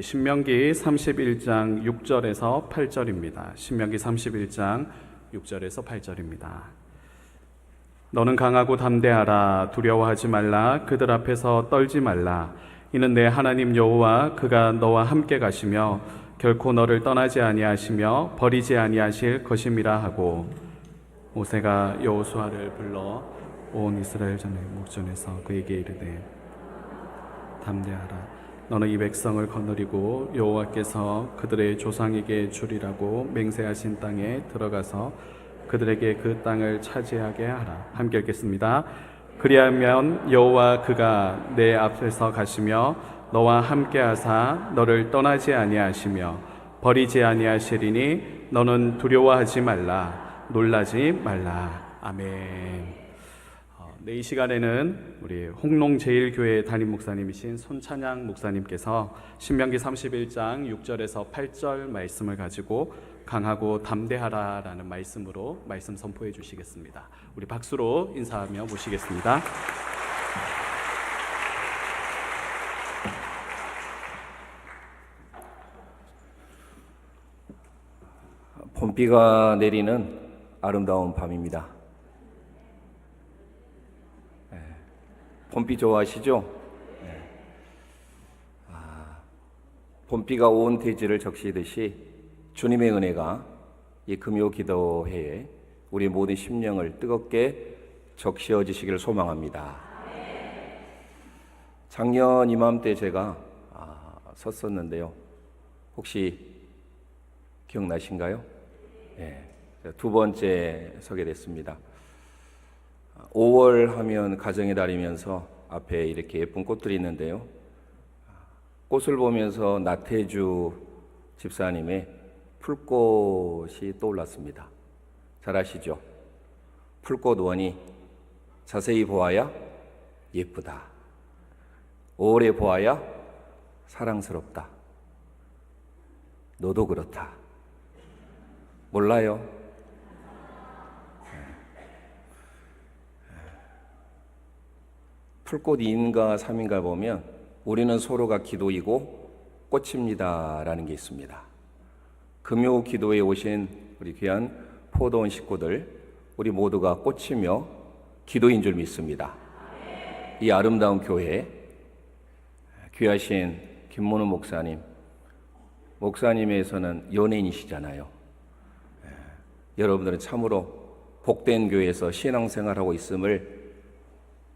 신명기 31장 6절에서 8절입니다. 신명기 31장 6절에서 8절입니다. 너는 강하고 담대하라. 두려워하지 말라. 그들 앞에서 떨지 말라. 이는 내 하나님 여호와 그가 너와 함께 가시며 결코 너를 떠나지 아니하시며 버리지 아니하실 것임이라 하고, 모세가 여호수아를 불러 온 이스라엘 전의 목전에서 그에게 이르되, 담대하라. 너는 이 백성을 거느리고 여호와께서 그들의 조상에게 주리라고 맹세하신 땅에 들어가서 그들에게 그 땅을 차지하게 하라. 함께 읽겠습니다. 그리하면 여호와 그가 내 앞에서 가시며 너와 함께 하사 너를 떠나지 아니하시며 버리지 아니하시리니 너는 두려워하지 말라. 놀라지 말라. 아멘. 이 시간에는 우리 홍농제일교회 담임 목사님이신 손찬양 목사님께서 신명기 31장 6절에서 8절 말씀을 가지고 강하고 담대하라 라는 말씀으로 말씀 선포해 주시겠습니다. 우리 박수로 인사하며 모시겠습니다. 봄비가 내리는 아름다운 밤입니다. 봄비 좋아하시죠? 봄비가 온 대지를 적시듯이 주님의 은혜가 이 금요 기도회에 우리 모든 심령을 뜨겁게 적시어지시기를 소망합니다. 작년 이맘때 제가 섰었는데요. 혹시 기억나신가요? 두 번째 서게 됐습니다. 5월 하면 가정의 달이면서 앞에 이렇게 예쁜 꽃들이 있는데요. 꽃을 보면서 나태주 집사님의 풀꽃이 떠올랐습니다. 잘 아시죠? 풀꽃 원이 자세히 보아야 예쁘다. 오래 보아야 사랑스럽다. 너도 그렇다. 몰라요? 풀꽃 2인가 3인가 보면 우리는 서로가 기도이고 꽃입니다 라는 게 있습니다. 금요 기도에 오신 우리 귀한 포도원 식구들, 우리 모두가 꽃이며 기도인 줄 믿습니다. 이 아름다운 교회, 귀하신 김문우 목사님에서는 연예인이시잖아요. 여러분들은 참으로 복된 교회에서 신앙생활하고 있음을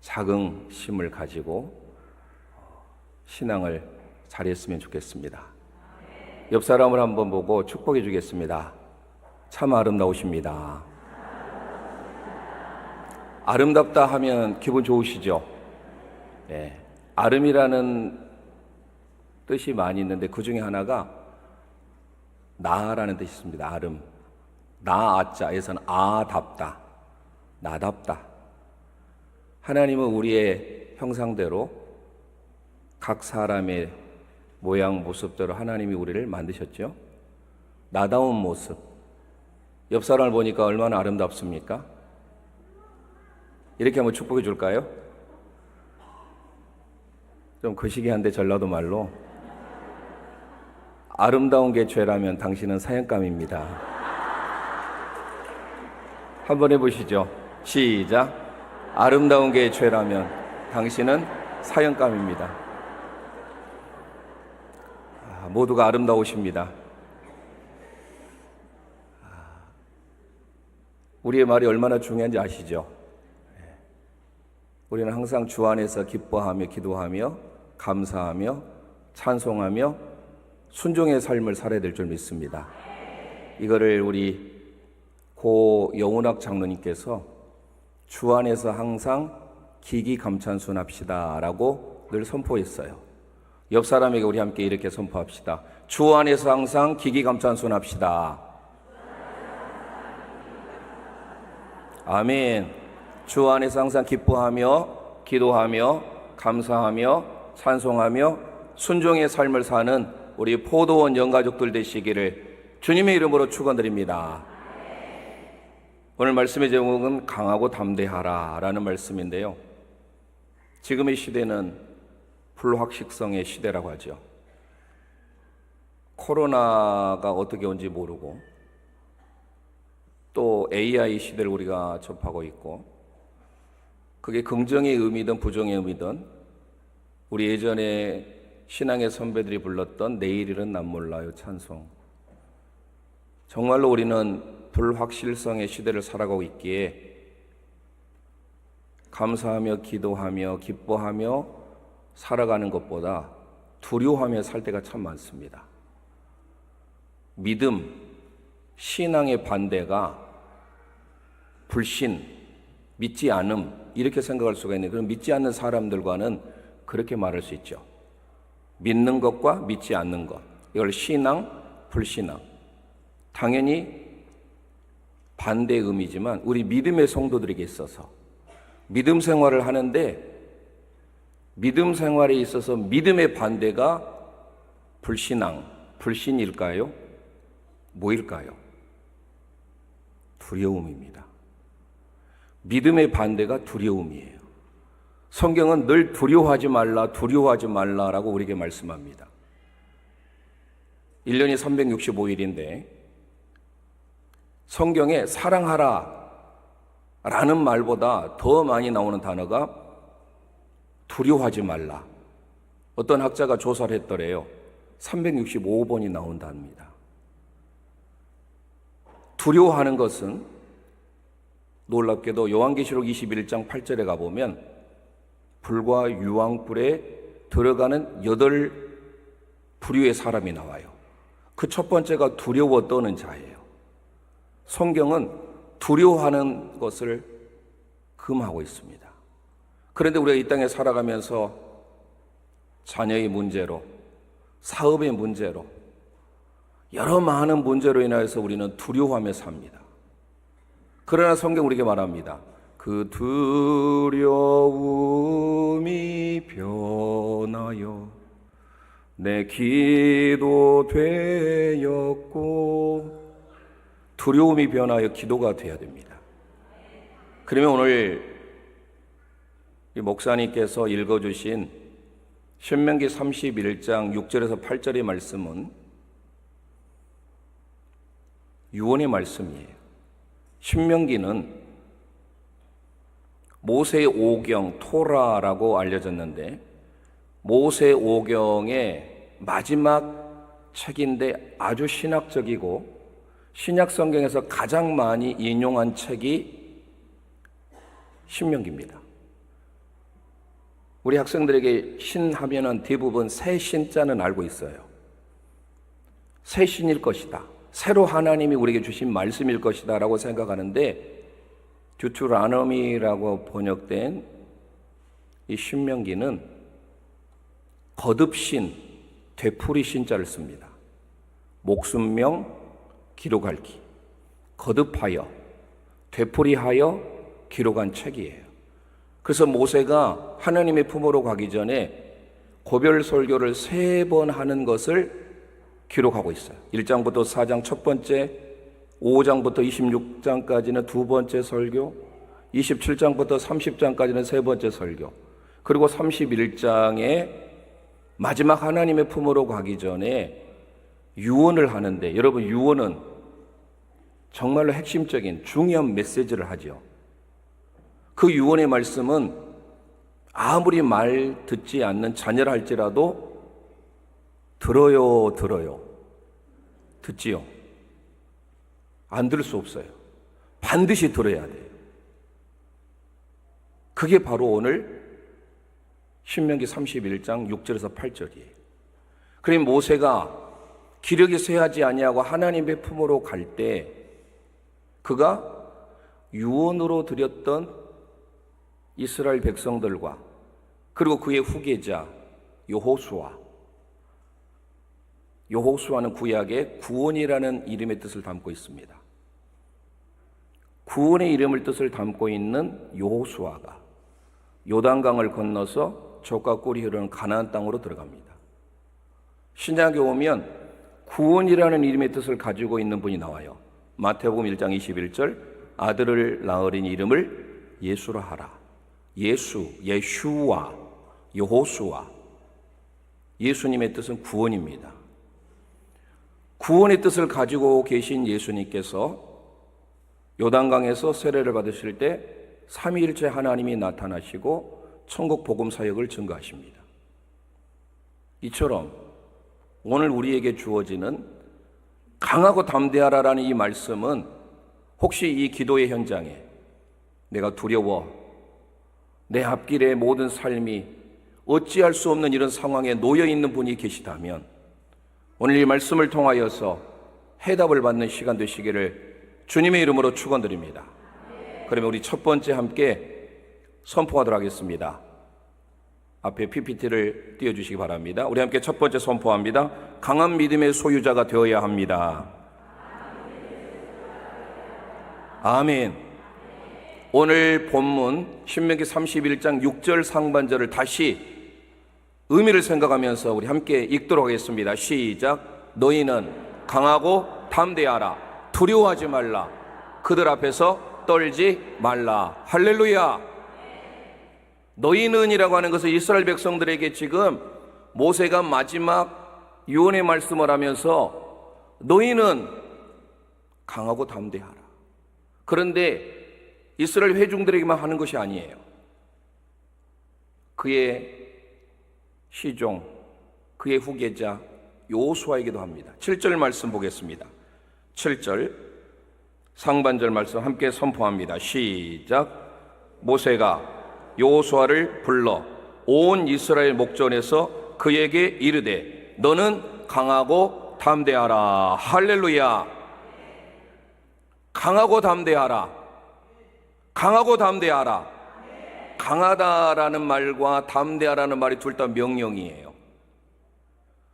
자긍심을 가지고 신앙을 잘했으면 좋겠습니다. 옆 사람을 한번 보고 축복해 주겠습니다. 참 아름다우십니다. 아름답다 하면 기분 좋으시죠? 아름이라는 뜻이 많이 있는데 그 중에 하나가 나라는 뜻이 있습니다. 아름. 나아자에서는 아답다. 나답다. 하나님은 우리의 형상대로 각 사람의 모양 모습대로 하나님이 우리를 만드셨죠. 나다운 모습. 옆 사람을 보니까 얼마나 아름답습니까? 이렇게 한번 축복해 줄까요? 좀 거시기한데 전라도 말로 아름다운 게 죄라면 당신은 사형감입니다. 한번 해보시죠. 시작. 아름다운 게 죄라면 당신은 사형감입니다. 모두가 아름다우십니다. 우리의 말이 얼마나 중요한지 아시죠? 우리는 항상 주 안에서 기뻐하며 기도하며 감사하며 찬송하며 순종의 삶을 살아야 될 줄 믿습니다. 이거를 우리 고 영훈학 장로님께서 주 안에서 항상 기기감찬순합시다 라고 늘 선포했어요. 옆 사람에게 우리 함께 이렇게 선포합시다. 주 안에서 항상 기기감찬순합시다. 아멘. 주 안에서 항상 기뻐하며 기도하며 감사하며 찬송하며 순종의 삶을 사는 우리 포도원 영가족들 되시기를 주님의 이름으로 축원드립니다. 오늘 말씀의 제목은 강하고 담대하라 라는 말씀인데요. 지금의 시대는 불확실성의 시대라고 하죠. 코로나가 어떻게 온지 모르고 또 AI 시대를 우리가 접하고 있고, 그게 긍정의 의미든 부정의 의미든 우리 예전에 신앙의 선배들이 불렀던 내일일은 난 몰라요 찬송, 정말로 우리는 불확실성의 시대를 살아가고 있기에 감사하며 기도하며 기뻐하며 살아가는 것보다 두려워하며 살 때가 참 많습니다. 믿음, 신앙의 반대가 불신, 믿지 않음, 이렇게 생각할 수가 있는데, 그럼 믿지 않는 사람들과는 그렇게 말할 수 있죠. 믿는 것과 믿지 않는 것, 이걸 신앙, 불신앙. 당연히 반대의 의미지만 우리 믿음의 성도들에게 있어서 믿음 생활을 하는데, 믿음 생활에 있어서 믿음의 반대가 불신앙, 불신일까요? 뭐일까요? 두려움입니다. 믿음의 반대가 두려움이에요. 성경은 늘 두려워하지 말라, 두려워하지 말라라고 우리에게 말씀합니다. 1년이 365일인데 성경에 사랑하라 라는 말보다 더 많이 나오는 단어가 두려워하지 말라. 어떤 학자가 조사를 했더래요. 365번이 나온답니다. 두려워하는 것은 놀랍게도 요한계시록 21장 8절에 가보면 불과 유황불에 들어가는 8 부류의 사람이 나와요. 그 첫 번째가 두려워 떠는 자예요. 성경은 두려워하는 것을 금하고 있습니다. 그런데 우리가 이 땅에 살아가면서 자녀의 문제로, 사업의 문제로, 여러 많은 문제로 인하여서 우리는 두려워하며 삽니다. 그러나 성경 우리에게 말합니다. 그 두려움이 변하여 내 기도 되었고, 두려움이 변하여 기도가 되어야 됩니다. 그러면 오늘 이 목사님께서 읽어주신 신명기 31장 6절에서 8절의 말씀은 유언의 말씀이에요. 신명기는 모세의 오경, 토라라고 알려졌는데 모세 오경의 마지막 책인데 아주 신학적이고 신약 성경에서 가장 많이 인용한 책이 신명기입니다. 우리 학생들에게 신 하면은 대부분 새 신자는 알고 있어요. 새 신일 것이다. 새로 하나님이 우리에게 주신 말씀일 것이다 라고 생각하는데, 듀투라노미라고 번역된 이 신명기는 거듭신, 되풀이 신자를 씁니다. 목숨명, 기록할 기, 거듭하여, 되풀이하여 기록한 책이에요. 그래서 모세가 하나님의 품으로 가기 전에 고별 설교를 3번 하는 것을 기록하고 있어요. 1장부터 4장 첫 번째, 5장부터 26장까지는 두 번째 설교, 27장부터 30장까지는 세 번째 설교, 그리고 31장에 마지막 하나님의 품으로 가기 전에 유언을 하는데, 여러분 유언은 정말로 핵심적인 중요한 메시지를 하죠. 그 유언의 말씀은 아무리 말 듣지 않는 자녀라 할지라도 들어요. 듣지요. 안 들을 수 없어요. 반드시 들어야 돼요. 그게 바로 오늘 신명기 31장 6절에서 8절이에요. 그럼 모세가 기력이 쇠하지 아니하고 하나님의 품으로 갈 때 그가 유언으로 드렸던 이스라엘 백성들과 그리고 그의 후계자 여호수아는 구약에 구원이라는 이름의 뜻을 담고 있습니다. 구원의 이름을 뜻을 담고 있는 여호수아가 요단강을 건너서 젖과 꿀이 흐르는 가나안 땅으로 들어갑니다. 신약에 오면 구원이라는 이름의 뜻을 가지고 있는 분이 나와요. 마태복음 1장 21절, 아들을 낳으린 이름을 예수라 하라. 예수, 예슈와, 여호수아. 예수님의 뜻은 구원입니다. 구원의 뜻을 가지고 계신 예수님께서 요단강에서 세례를 받으실 때 삼위일체 하나님이 나타나시고 천국 복음 사역을 증거하십니다. 이처럼 오늘 우리에게 주어지는 강하고 담대하라라는 이 말씀은 혹시 이 기도의 현장에 내가 두려워 내 앞길의 모든 삶이 어찌할 수 없는 이런 상황에 놓여 있는 분이 계시다면 오늘 이 말씀을 통하여서 해답을 받는 시간 되시기를 주님의 이름으로 축원드립니다. 그러면 우리 첫 번째 함께 선포하도록 하겠습니다. 앞에 PPT를 띄워주시기 바랍니다. 우리 함께 첫 번째 선포합니다. 강한 믿음의 소유자가 되어야 합니다. 아멘. 오늘 본문 신명기 31장 6절 상반절을 다시 의미를 생각하면서 우리 함께 읽도록 하겠습니다. 시작. 너희는 강하고 담대하라. 두려워하지 말라. 그들 앞에서 떨지 말라. 할렐루야. 너희는이라고 하는 것은 이스라엘 백성들에게 지금 모세가 마지막 유언의 말씀을 하면서 너희는 강하고 담대하라. 그런데 이스라엘 회중들에게만 하는 것이 아니에요. 그의 시종, 그의 후계자 여호수아에게도 합니다. 7절 말씀 보겠습니다. 7절 상반절 말씀 함께 선포합니다. 시작. 모세가 여호수아를 불러 온 이스라엘 목전에서 그에게 이르되 너는 강하고 담대하라. 할렐루야. 강하고 담대하라. 강하고 담대하라. 강하다라는 말과 담대하라는 말이 둘 다 명령이에요.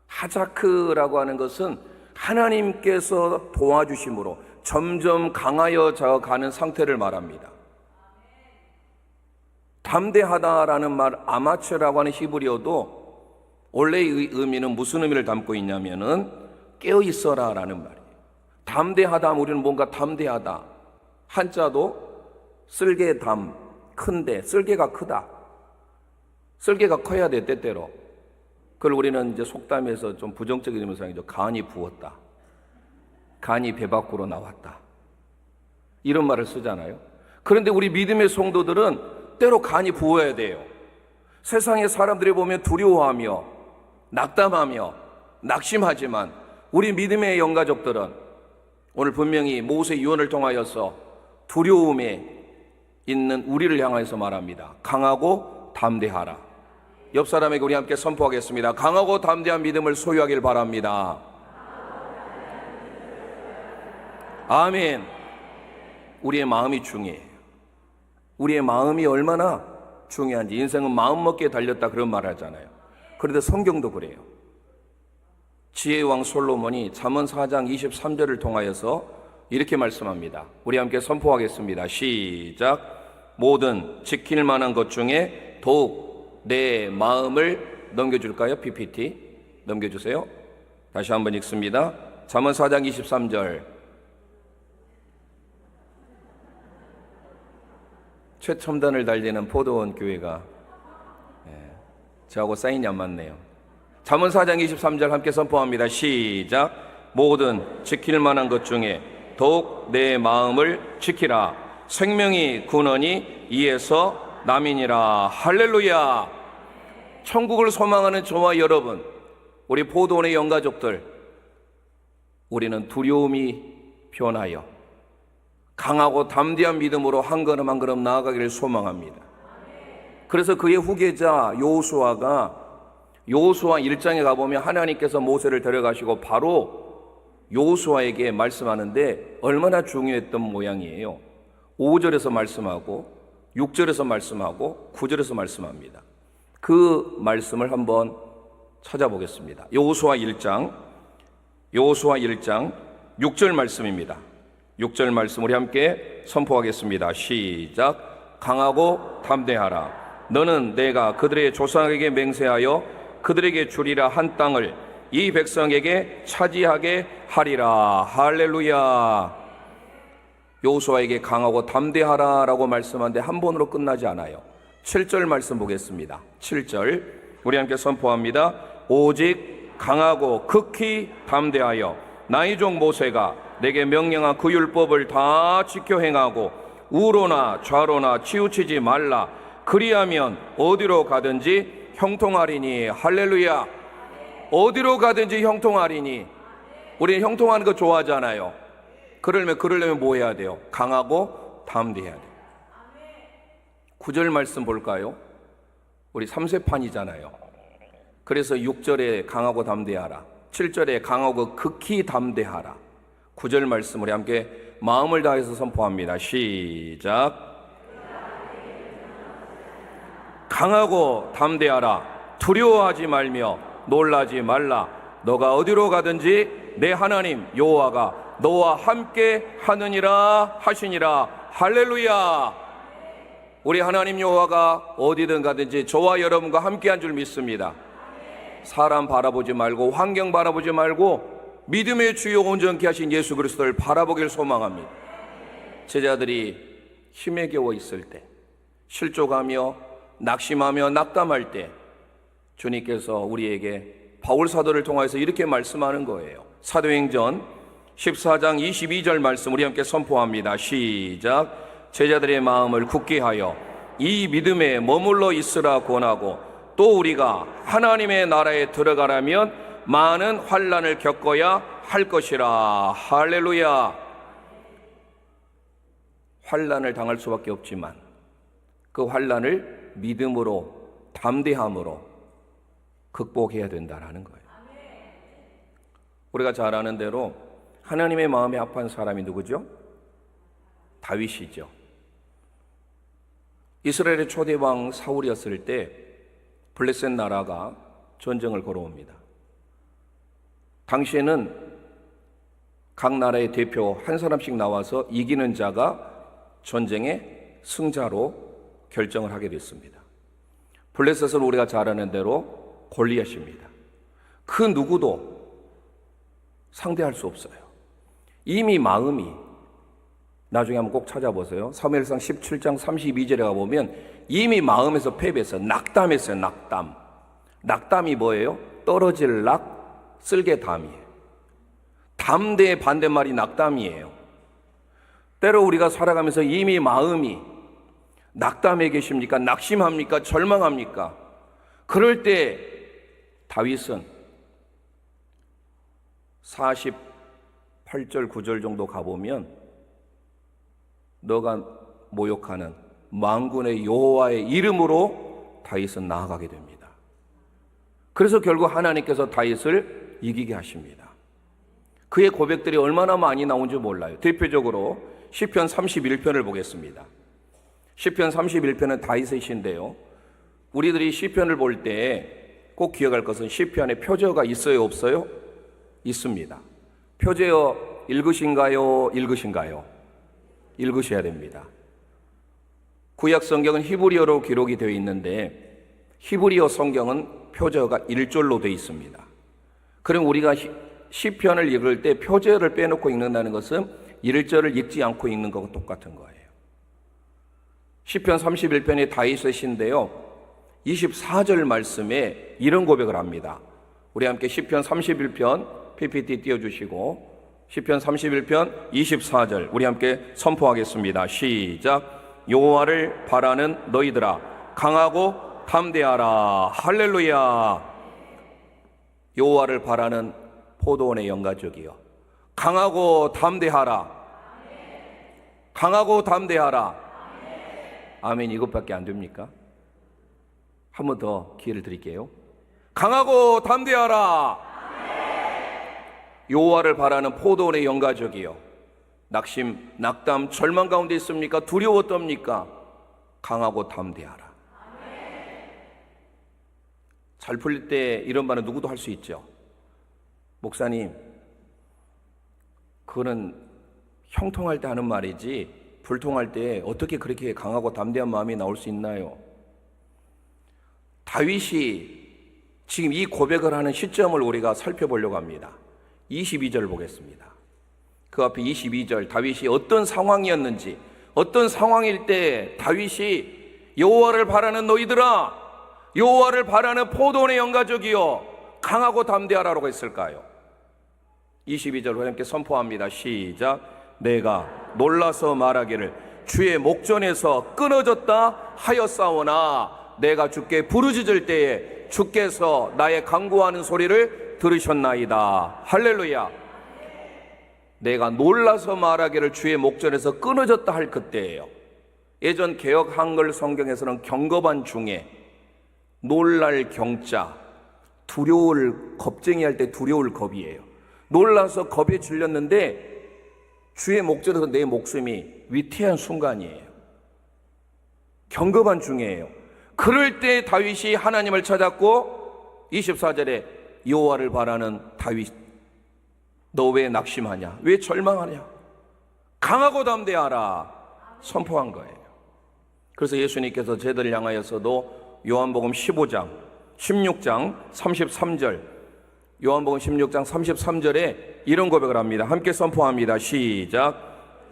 하자크라고 하는 것은 하나님께서 도와주심으로 점점 강하여져 가는 상태를 말합니다. 담대하다라는 말, 아마츠라고 하는 히브리어도 원래의 의미는 무슨 의미를 담고 있냐면은 깨어있어라 라는 말이에요. 담대하다, 우리는 뭔가 담대하다. 한자도 쓸개담, 큰데, 쓸개가 크다. 쓸개가 커야 돼, 때때로. 그걸 우리는 이제 속담에서 좀 부정적인 의미로 사용하죠. 간이 부었다. 간이 배 밖으로 나왔다. 이런 말을 쓰잖아요. 그런데 우리 믿음의 성도들은 때로 간이 부어야 돼요. 세상의 사람들이 보면 두려워하며 낙담하며 낙심하지만 우리 믿음의 영가족들은 오늘 분명히 모세 유언을 통하여서 두려움에 있는 우리를 향해서 말합니다. 강하고 담대하라. 옆 사람에게 우리 함께 선포하겠습니다. 강하고 담대한 믿음을 소유하길 바랍니다. 아멘. 우리의 마음이 중요해요. 우리의 마음이 얼마나 중요한지. 인생은 마음먹기에 달렸다 그런 말 하잖아요. 그런데 성경도 그래요. 지혜의 왕 솔로몬이 잠언 4장 23절을 통하여서 이렇게 말씀합니다. 우리 함께 선포하겠습니다. 시작. 모든 지킬 만한 것 중에 더욱 내 마음을 넘겨줄까요? PPT 넘겨주세요. 다시 한번 읽습니다. 잠언 4장 23절. 최첨단을 달리는 포도원 교회가 저하고 사인이 안 맞네요. 잠언 4장 23절 함께 선포합니다. 시작. 모든 지킬 만한 것 중에 더욱 내 마음을 지키라. 생명이 근원이 이에서 남이니라. 할렐루야. 천국을 소망하는 저와 여러분, 우리 포도원의 영가족들, 우리는 두려움이 변하여 강하고 담대한 믿음으로 한 걸음 한 걸음 나아가기를 소망합니다. 그래서 그의 후계자 여호수아가 여호수아 1장에 가보면 하나님께서 모세를 데려가시고 바로 여호수아에게 말씀하는데 얼마나 중요했던 모양이에요. 5절에서 말씀하고 6절에서 말씀하고 9절에서 말씀합니다. 그 말씀을 한번 찾아보겠습니다. 여호수아 1장 6절 말씀입니다. 6절 말씀 우리 함께 선포하겠습니다. 시작. 강하고 담대하라. 너는 내가 그들의 조상에게 맹세하여 그들에게 주리라 한 땅을 이 백성에게 차지하게 하리라. 할렐루야. 여호수아에게 강하고 담대하라라고 말씀하는데 한 번으로 끝나지 않아요. 7절 말씀 보겠습니다. 7절 우리 함께 선포합니다. 오직 강하고 극히 담대하여 나의 종 모세가 내게 명령한 그 율법을 다 지켜 행하고 우로나 좌로나 치우치지 말라. 그리하면 어디로 가든지 형통하리니. 할렐루야. 어디로 가든지 형통하리니. 우리는 형통하는 거 좋아하잖아요. 그러려면 뭐 해야 돼요? 강하고 담대해야 돼요. 9절 말씀 볼까요? 우리 3세판이잖아요. 그래서 6절에 강하고 담대하라, 7절에 강하고 극히 담대하라. 9절 말씀 우리 함께 마음을 다해서 선포합니다. 시작. 강하고 담대하라. 두려워하지 말며 놀라지 말라. 너가 어디로 가든지 내 하나님 여호와가 너와 함께 하느니라 하시니라. 할렐루야. 우리 하나님 여호와가 어디든 가든지 저와 여러분과 함께한 줄 믿습니다. 사람 바라보지 말고 환경 바라보지 말고 믿음의 주요 온전케 하신 예수 그리스도를 바라보길 소망합니다. 제자들이 힘에 겨워 있을 때, 실족하며 낙심하며 낙담할 때 주님께서 우리에게 바울 사도를 통해서 이렇게 말씀하는 거예요. 사도행전 14장 22절 말씀 우리 함께 선포합니다. 시작. 제자들의 마음을 굳게 하여 이 믿음에 머물러 있으라 권하고 또 우리가 하나님의 나라에 들어가려면 많은 환난을 겪어야 할 것이라. 할렐루야. 환난을 당할 수밖에 없지만 그 환난을 믿음으로 담대함으로 극복해야 된다라는 거예요. 우리가 잘 아는 대로 하나님의 마음에 합한 사람이 누구죠? 다윗이죠. 이스라엘의 초대왕 사울이었을 때 블레셋 나라가 전쟁을 걸어옵니다. 당시에는 각 나라의 대표 한 사람씩 나와서 이기는 자가 전쟁의 승자로 결정을 하게 됐습니다. 블레셋은 우리가 잘 아는 대로 골리앗입니다. 그 누구도 상대할 수 없어요. 이미 마음이, 나중에 한번 꼭 찾아보세요. 사무엘상 17장 32절에 가보면 이미 마음에서 패배했어요. 낙담했어요. 낙담. 낙담이 뭐예요? 떨어질 낙, 쓸개 담이에요. 담대의 반대말이 낙담이에요. 때로 우리가 살아가면서 이미 마음이 낙담해 계십니까? 낙심합니까? 절망합니까? 그럴 때 다윗은 48절 9절 정도 가보면 너가 모욕하는 만군의 여호와의 이름으로 다윗은 나아가게 됩니다. 그래서 결국 하나님께서 다윗을 이기게 하십니다. 그의 고백들이 얼마나 많이 나온지 몰라요. 대표적으로 시편 31편을 보겠습니다. 시편 31편은 다윗의 시인데요. 우리들이 시편을 볼 때 꼭 기억할 것은 시편에 표제어가 있어요, 없어요? 있습니다. 표제어 읽으신가요? 읽으신가요? 읽으셔야 됩니다. 구약 성경은 히브리어로 기록이 되어 있는데 히브리어 성경은 표제어가 1절로 되어 있습니다. 그럼 우리가 시편을 읽을 때 표제어를 빼놓고 읽는다는 것은 1절을 읽지 않고 읽는 것과 똑같은 거예요. 시편 31편이 다윗의 시인데요. 24절 말씀에 이런 고백을 합니다. 우리 함께 시편 31편 PPT 띄워주시고 시편 31편 24절 우리 함께 선포하겠습니다. 시작. 여호와를 바라는 너희들아 강하고 담대하라. 할렐루야. 여호와를 바라는 포도원의 영가족이여 강하고 담대하라. 강하고 담대하라. 아멘. 이것밖에 안 됩니까? 한 번 더 기회를 드릴게요. 강하고 담대하라. 여호와를 바라는 포도원의 영가족이여 낙심, 낙담, 절망 가운데 있습니까? 두려워 떱니까? 강하고 담대하라. 잘 풀릴 때 이런 말은 누구도 할 수 있죠. 목사님, 그거는 형통할 때 하는 말이지 불통할 때 어떻게 그렇게 강하고 담대한 마음이 나올 수 있나요? 다윗이 지금 이 고백을 하는 시점을 우리가 살펴보려고 합니다. 22절 보겠습니다. 그 앞에 22절 다윗이 어떤 상황이었는지, 어떤 상황일 때 다윗이 여호와를 바라는 너희들아, 여호와를 바라는 포도원의 영가족이여 강하고 담대하라고 했을까요? 22절 함께 선포합니다. 시작. 내가 놀라서 말하기를 주의 목전에서 끊어졌다 하였사오나 내가 주께 부르짖을 때에 주께서 나의 간구하는 소리를 들으셨나이다. 할렐루야. 내가 놀라서 말하기를 주의 목전에서 끊어졌다 할 그때예요. 예전 개역 한글 성경에서는 경거반 중에 놀랄 경자, 두려울, 겁쟁이 할 때 두려울 겁이에요. 놀라서 겁에 질렸는데 주의 목전에서 내 목숨이 위태한 순간이에요. 경거반 중이에요. 그럴 때 다윗이 하나님을 찾았고 24절에 여호와를 바라는 다윗, 너 왜 낙심하냐? 왜 절망하냐? 강하고 담대하라 선포한 거예요. 그래서 예수님께서 저희들을 향하여서도 요한복음 15장, 16장 33절, 요한복음 16장 33절에 이런 고백을 합니다. 함께 선포합니다. 시작.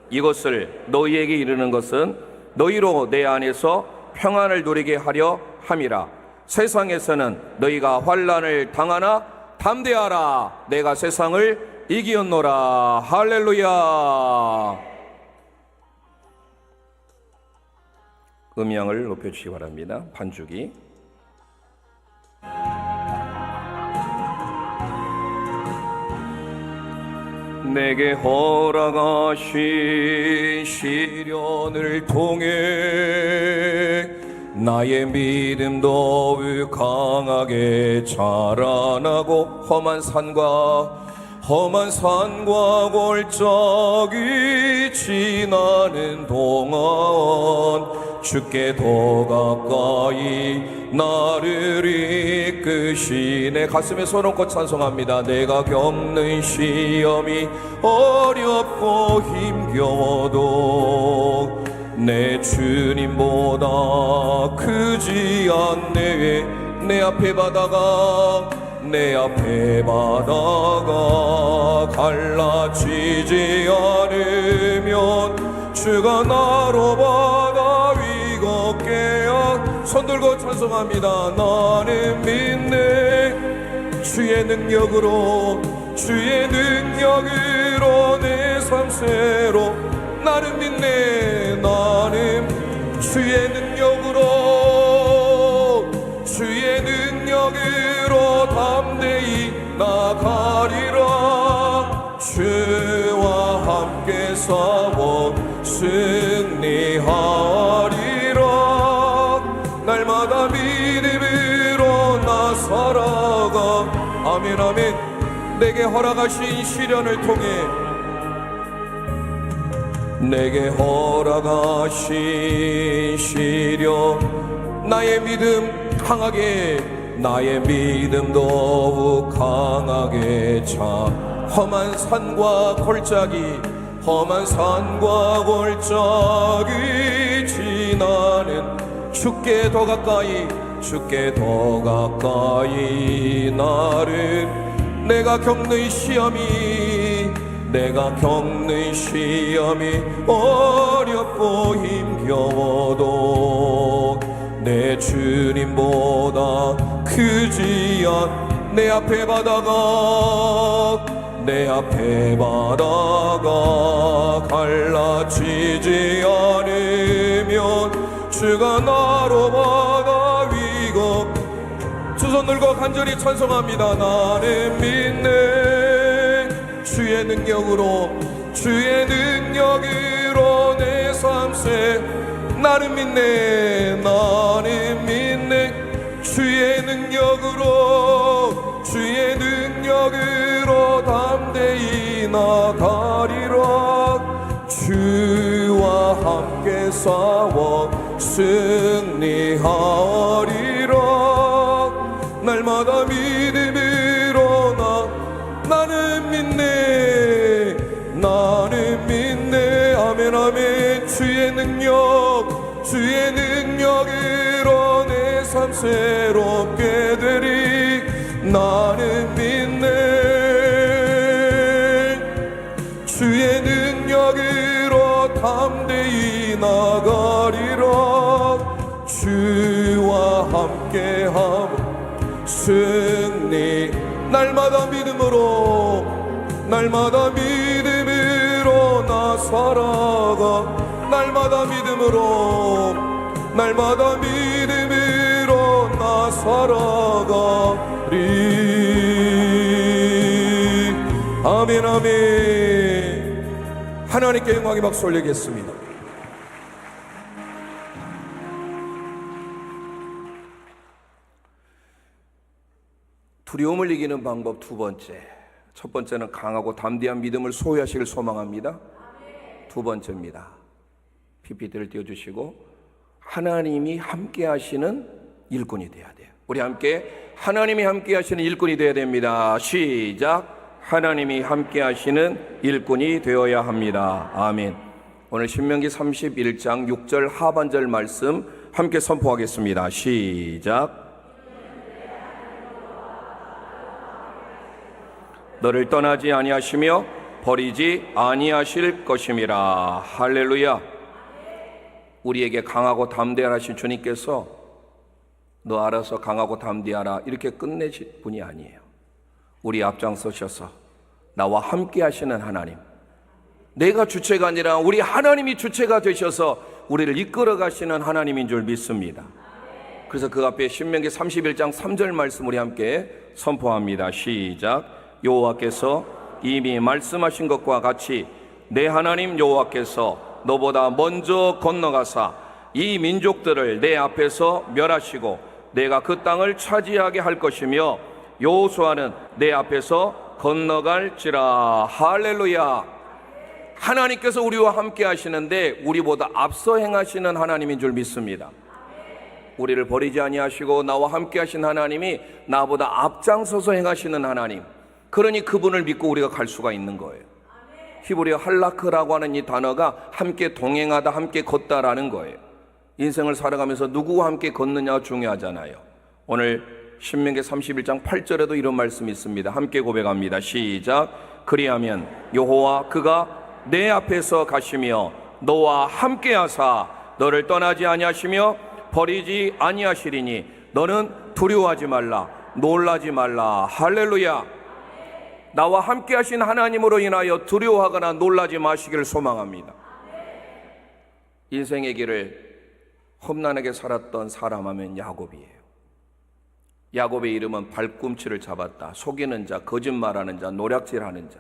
이것을 너희에게 이르는 것은 너희로 내 안에서 평안을 누리게 하려 함이라. 세상에서는 너희가 환난을 당하나 담대하라. 내가 세상을 이기었노라. 할렐루야. 음향을 높여주시기 바랍니다. 반주기. 내게 허락하신 시련을 통해 나의 믿음 더욱 강하게 자라나고 험한 산과 골짜기 지나는 동안 주께 더 가까이 나를 이끄시네. 가슴에 손 얹고 찬송합니다. 내가 겪는 시험이 어렵고 힘겨워도 내 주님보다 크지 않네. 내 앞에 바다가 갈라지지 않으면 주가 나로 바다 위 걷게 하. 손 들고 찬송합니다. 나는 믿네. 주의 능력으로 내 삶 새로. 나는 믿네. 나는 주의 능력으로 담대히 나가리라. 주와 함께 싸워 승리하리라. 날마다 믿음으로 나 살아가. 아멘 아멘. 내게 허락하신 시련을 통해 내게 허락하신 시련 나의 믿음 더욱 강하게 차. 험한 산과 골짜기 지나는 주께 더 가까이 나를. 내가 겪는 시험이 어렵고 힘겨워도 내 주님보다 크지 않. 내 앞에 바다가 갈라지지 않으면 주가 나로 바다 위고. 두 손 들고 간절히 찬송합니다. 나는 믿네. 주의 능력으로 내 삶 새. 나는 믿네. 주의 능력으로 담대히 나가리라. 주와 함께 싸워 승리하리라. 날마다 믿음으로 나는 믿네. 아멘 아멘. 주의 능력으로 내 삶 새롭게 되리. 나는 믿네. 주의 능력으로 담대히 나가리라. 주와 함께함 승리. 날마다 믿음으로 날마다 믿음으로 나 살아가 날마다 믿음으로 나 살아가리. 아멘 아멘. 하나님께 영광의 박수 올리겠습니다. 두려움을 이기는 방법 두 번째. 첫 번째는 강하고 담대한 믿음을 소유하시길 소망합니다. 두 번째입니다. PPT를 띄워주시고, 하나님이 함께 하시는 일꾼이 되어야 돼요. 우리 함께 하나님이 함께 하시는 일꾼이 되어야 됩니다. 시작. 하나님이 함께 하시는 일꾼이 되어야 합니다. 아멘. 오늘 신명기 31장 6절 하반절 말씀 함께 선포하겠습니다. 시작. 너를 떠나지 아니하시며 버리지 아니하실 것임이라. 할렐루야. 우리에게 강하고 담대하신 주님께서 너 알아서 강하고 담대하라 이렇게 끝내실 분이 아니에요. 우리 앞장서셔서 나와 함께 하시는 하나님, 내가 주체가 아니라 우리 하나님이 주체가 되셔서 우리를 이끌어 가시는 하나님인 줄 믿습니다. 그래서 그 앞에 신명기 31장 3절 말씀 우리 함께 선포합니다. 시작. 여호와께서 이미 말씀하신 것과 같이 내 하나님 여호와께서 너보다 먼저 건너가사 이 민족들을 내 앞에서 멸하시고 내가 그 땅을 차지하게 할 것이며 여호수아는 내 앞에서 건너갈지라. 할렐루야. 하나님께서 우리와 함께 하시는데 우리보다 앞서 행하시는 하나님인 줄 믿습니다. 우리를 버리지 아니하시고 나와 함께 하신 하나님이 나보다 앞장서서 행하시는 하나님, 그러니 그분을 믿고 우리가 갈 수가 있는 거예요. 히브리어 할라크라고 하는 이 단어가 함께 동행하다, 함께 걷다라는 거예요. 인생을 살아가면서 누구와 함께 걷느냐가 중요하잖아요. 오늘 신명기 31장 8절에도 이런 말씀이 있습니다. 함께 고백합니다. 시작. 그리하면 여호와 그가 내 앞에서 가시며 너와 함께 하사 너를 떠나지 아니하시며 버리지 아니하시리니 너는 두려워하지 말라, 놀라지 말라. 할렐루야. 나와 함께 하신 하나님으로 인하여 두려워하거나 놀라지 마시기를 소망합니다. 인생의 길을 험난하게 살았던 사람 하면 야곱이에요. 야곱의 이름은 발꿈치를 잡았다, 속이는 자, 거짓말하는 자, 노략질하는 자.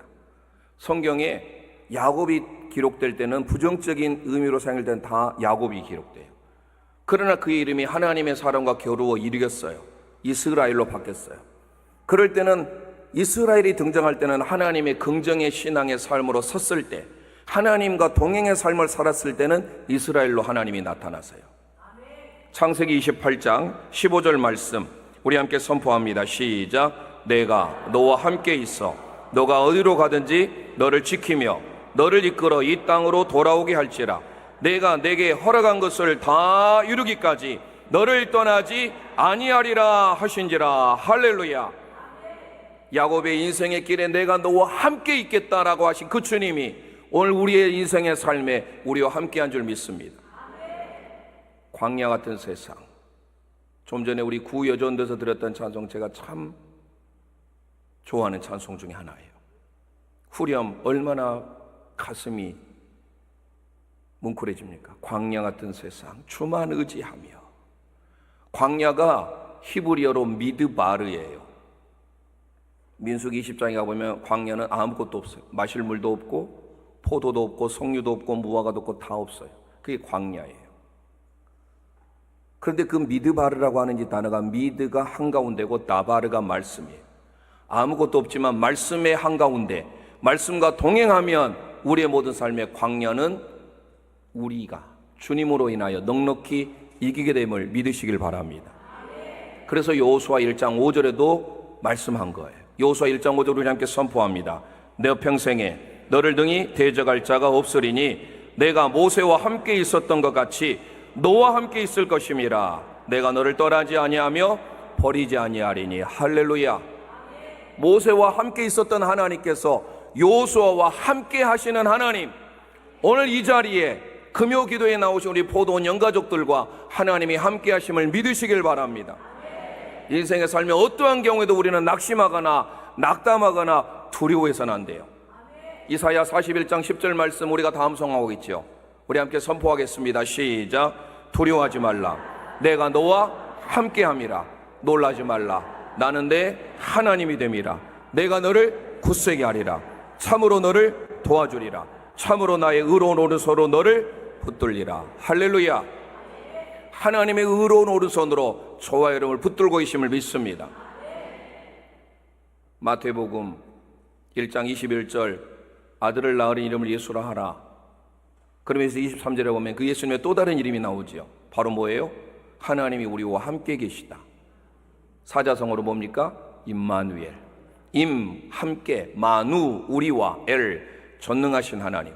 성경에 야곱이 기록될 때는 부정적인 의미로 사용될 때는 다 야곱이 기록돼요. 그러나 그의 이름이 하나님의 사람과 겨루어 이루겠어요. 이스라엘로 바뀌었어요. 그럴 때는 이스라엘이 등장할 때는 하나님의 긍정의 신앙의 삶으로 섰을 때, 하나님과 동행의 삶을 살았을 때는 이스라엘로 하나님이 나타나세요. 창세기 28장 15절 말씀 우리 함께 선포합니다. 시작. 내가 너와 함께 있어 너가 어디로 가든지 너를 지키며 너를 이끌어 이 땅으로 돌아오게 할지라. 내가 내게 허락한 것을 다 이루기까지 너를 떠나지 아니하리라 하신지라. 할렐루야. 야곱의 인생의 길에 내가 너와 함께 있겠다라고 하신 그 주님이 오늘 우리의 인생의 삶에 우리와 함께한 줄 믿습니다. 광야 같은 세상. 좀 전에 우리 구여전도에서 드렸던 찬송 제가 참 좋아하는 찬송 중에 하나예요. 후렴 얼마나 가슴이 뭉클해집니까? 광야 같은 세상 주만 의지하며. 광야가 히브리어로 미드바르예요. 민수기 20장에 가보면 광야는 아무것도 없어요. 마실 물도 없고 포도도 없고 석류도 없고 무화과도 없고 다 없어요. 그게 광야예요. 그런데 그 미드바르라고 하는 이 단어가 미드가 한가운데고 나바르가 말씀이에요. 아무것도 없지만 말씀의 한가운데 말씀과 동행하면 우리의 모든 삶의 광야는 우리가 주님으로 인하여 넉넉히 이기게 됨을 믿으시길 바랍니다. 그래서 여호수아 1장 5절에도 말씀한 거예요. 여호수아 1장 5절을 함께 선포합니다. 내 평생에 너를 등이 대적할 자가 없으리니 내가 모세와 함께 있었던 것 같이 너와 함께 있을 것임이라. 내가 너를 떠나지 아니하며 버리지 아니하리니. 할렐루야. 모세와 함께 있었던 하나님께서 여호수아와 함께 하시는 하나님, 오늘 이 자리에 금요 기도에 나오신 우리 포도원 영가족들과 하나님이 함께 하심을 믿으시길 바랍니다. 인생의 삶에 어떠한 경우에도 우리는 낙심하거나 낙담하거나 두려워해서는 안 돼요. 이사야 41장 10절 말씀 우리가 다 암송하고 있죠. 우리 함께 선포하겠습니다. 시작. 두려워하지 말라. 내가 너와 함께함이라. 놀라지 말라. 나는 내 하나님이 됨이라. 내가 너를 굳세게 하리라. 참으로 너를 도와주리라. 참으로 나의 의로운 오른손으로 너를 붙들리라. 할렐루야. 하나님의 의로운 오른손으로 저와 여러분을 붙들고 계심을 믿습니다. 마태복음 1장 21절 아들을 낳으린 이름을 예수라 하라. 그러면서 23절에 보면 그 예수님의 또 다른 이름이 나오죠. 바로 뭐예요? 하나님이 우리와 함께 계시다. 사자성어로 뭡니까? 임마누엘. 임, 함께, 마누, 우리와, 엘, 전능하신 하나님.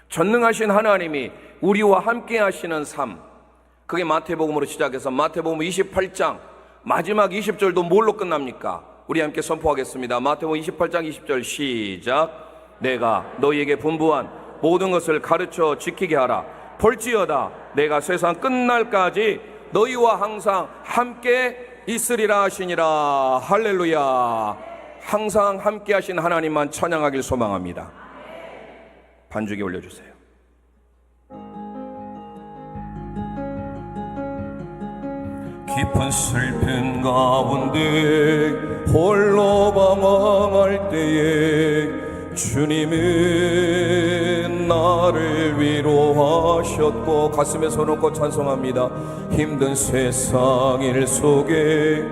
전능하신 하나님이 우리와 함께 하시는 삶. 그게 마태복음으로 시작해서 마태복음 28장 마지막 20절도 뭘로 끝납니까? 우리 함께 선포하겠습니다. 마태복음 28장 20절 시작. 내가 너희에게 분부한 모든 것을 가르쳐 지키게 하라. 볼지어다 내가 세상 끝날까지 너희와 항상 함께 있으리라 하시니라. 할렐루야. 항상 함께 하신 하나님만 찬양하길 소망합니다. 반주기 올려주세요. 깊은 슬픔 가운데 홀로 방황할 때에 주님은 나를 위로하셨고 가슴에 손 얹고 찬송합니다. 힘든 세상 일 속에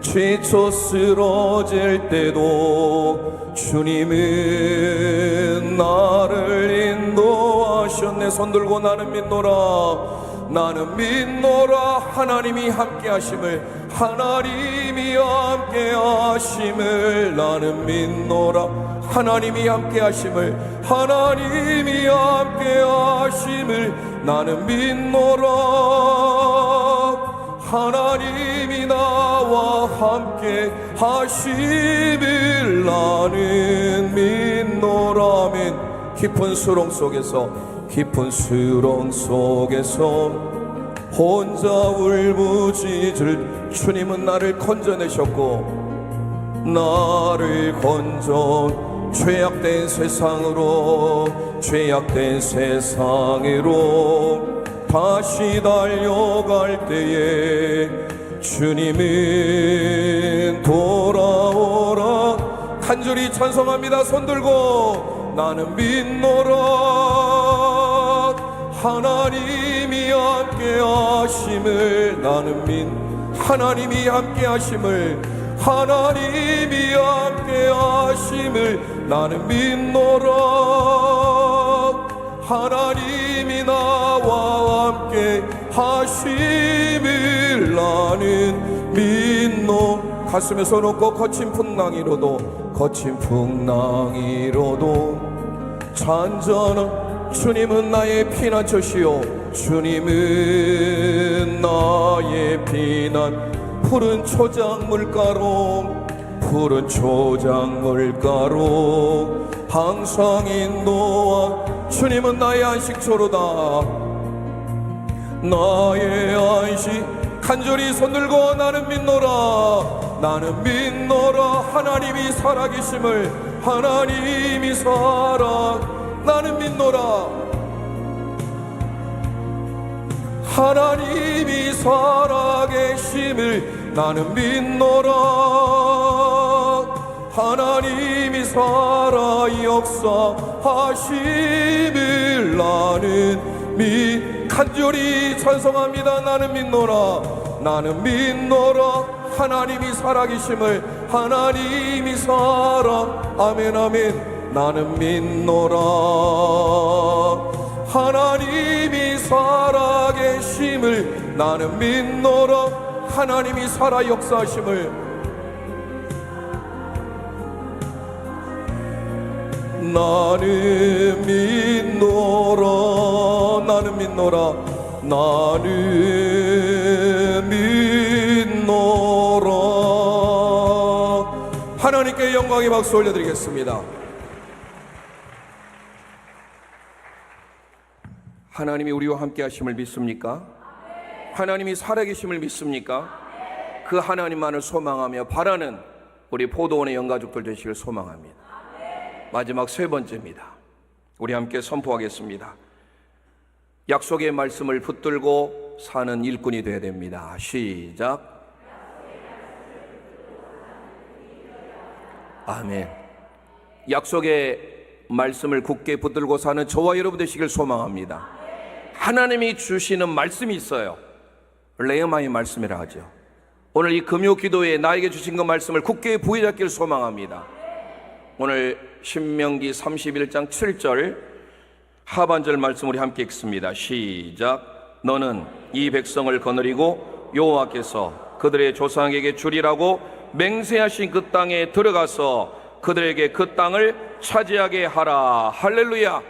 지쳐 쓰러질 때도 주님은 나를 인도하셨네. 손 들고 나는 믿노라. 나는 믿노라. 하나님이 함께 하심을, 하나님이 함께 하심을. 나는 믿노라. 하나님이 함께 하심을, 하나님이 함께 하심을. 나는 믿노라. 하나님이 나와 함께 하심을. 나는 믿노라. 아멘. 깊은 수렁 속에서, 깊은 수렁 속에서 혼자 울부짖을 주님은 나를 건져내셨고, 나를 건져 죄악된 세상으로, 죄악된 세상으로 다시 달려갈 때에 주님은 돌아오라. 간절히 찬송합니다. 손 들고 나는 믿노라. 하나님이 함께 하심을. 나는 하나님이 함께 하심을, 하나님이 함께 하심을. 나는 믿노라. 하나님이 나와 함께 하심을. 나는 믿노. 가슴에 손 얹고 거친 풍랑이로도, 거친 풍랑이로도 잔잔한 주님은 나의 피난처시오. 주님은 나의 피난. 푸른 초장물가로, 푸른 초장물가로 항상 인도와 주님은 나의 안식처로다. 나의 안식. 간절히 손들고 나는 믿노라. 나는 믿노라. 하나님이 살아계심을, 하나님이 나는 믿노라. 하나님이 살아계심을. 나는 믿노라. 하나님이 살아 역사하심을. 나는 간절히 찬송합니다. 나는 믿노라. 나는 믿노라. 하나님이 살아계심을, 하나님이 살아. 아멘 아멘. 나는 믿노라. 하나님이 살아계심을. 나는 믿노라. 하나님이 살아 역사하심을. 나는 믿노라. 나는 믿노라. 나는 믿노라. 하나님께 영광의 박수 올려드리겠습니다. 하나님이 우리와 함께 하심을 믿습니까? 하나님이 살아계심을 믿습니까? 그 하나님만을 소망하며 바라는 우리 포도원의 영가족들 되시길 소망합니다. 마지막 세 번째입니다. 우리 함께 선포하겠습니다. 약속의 말씀을 붙들고 사는 일꾼이 되어야 됩니다. 시작. 아멘. 약속의 말씀을 굳게 붙들고 사는 저와 여러분 되시길 소망합니다. 하나님이 주시는 말씀이 있어요. 레마의 말씀이라 하죠. 오늘 이 금요 기도에 나에게 주신 그 말씀을 굳게 부여잡기를 소망합니다. 오늘 신명기 31장 7절 하반절 말씀 우리 함께 읽습니다. 시작. 너는 이 백성을 거느리고 여호와께서 그들의 조상에게 주리라고 맹세하신 그 땅에 들어가서 그들에게 그 땅을 차지하게 하라. 할렐루야.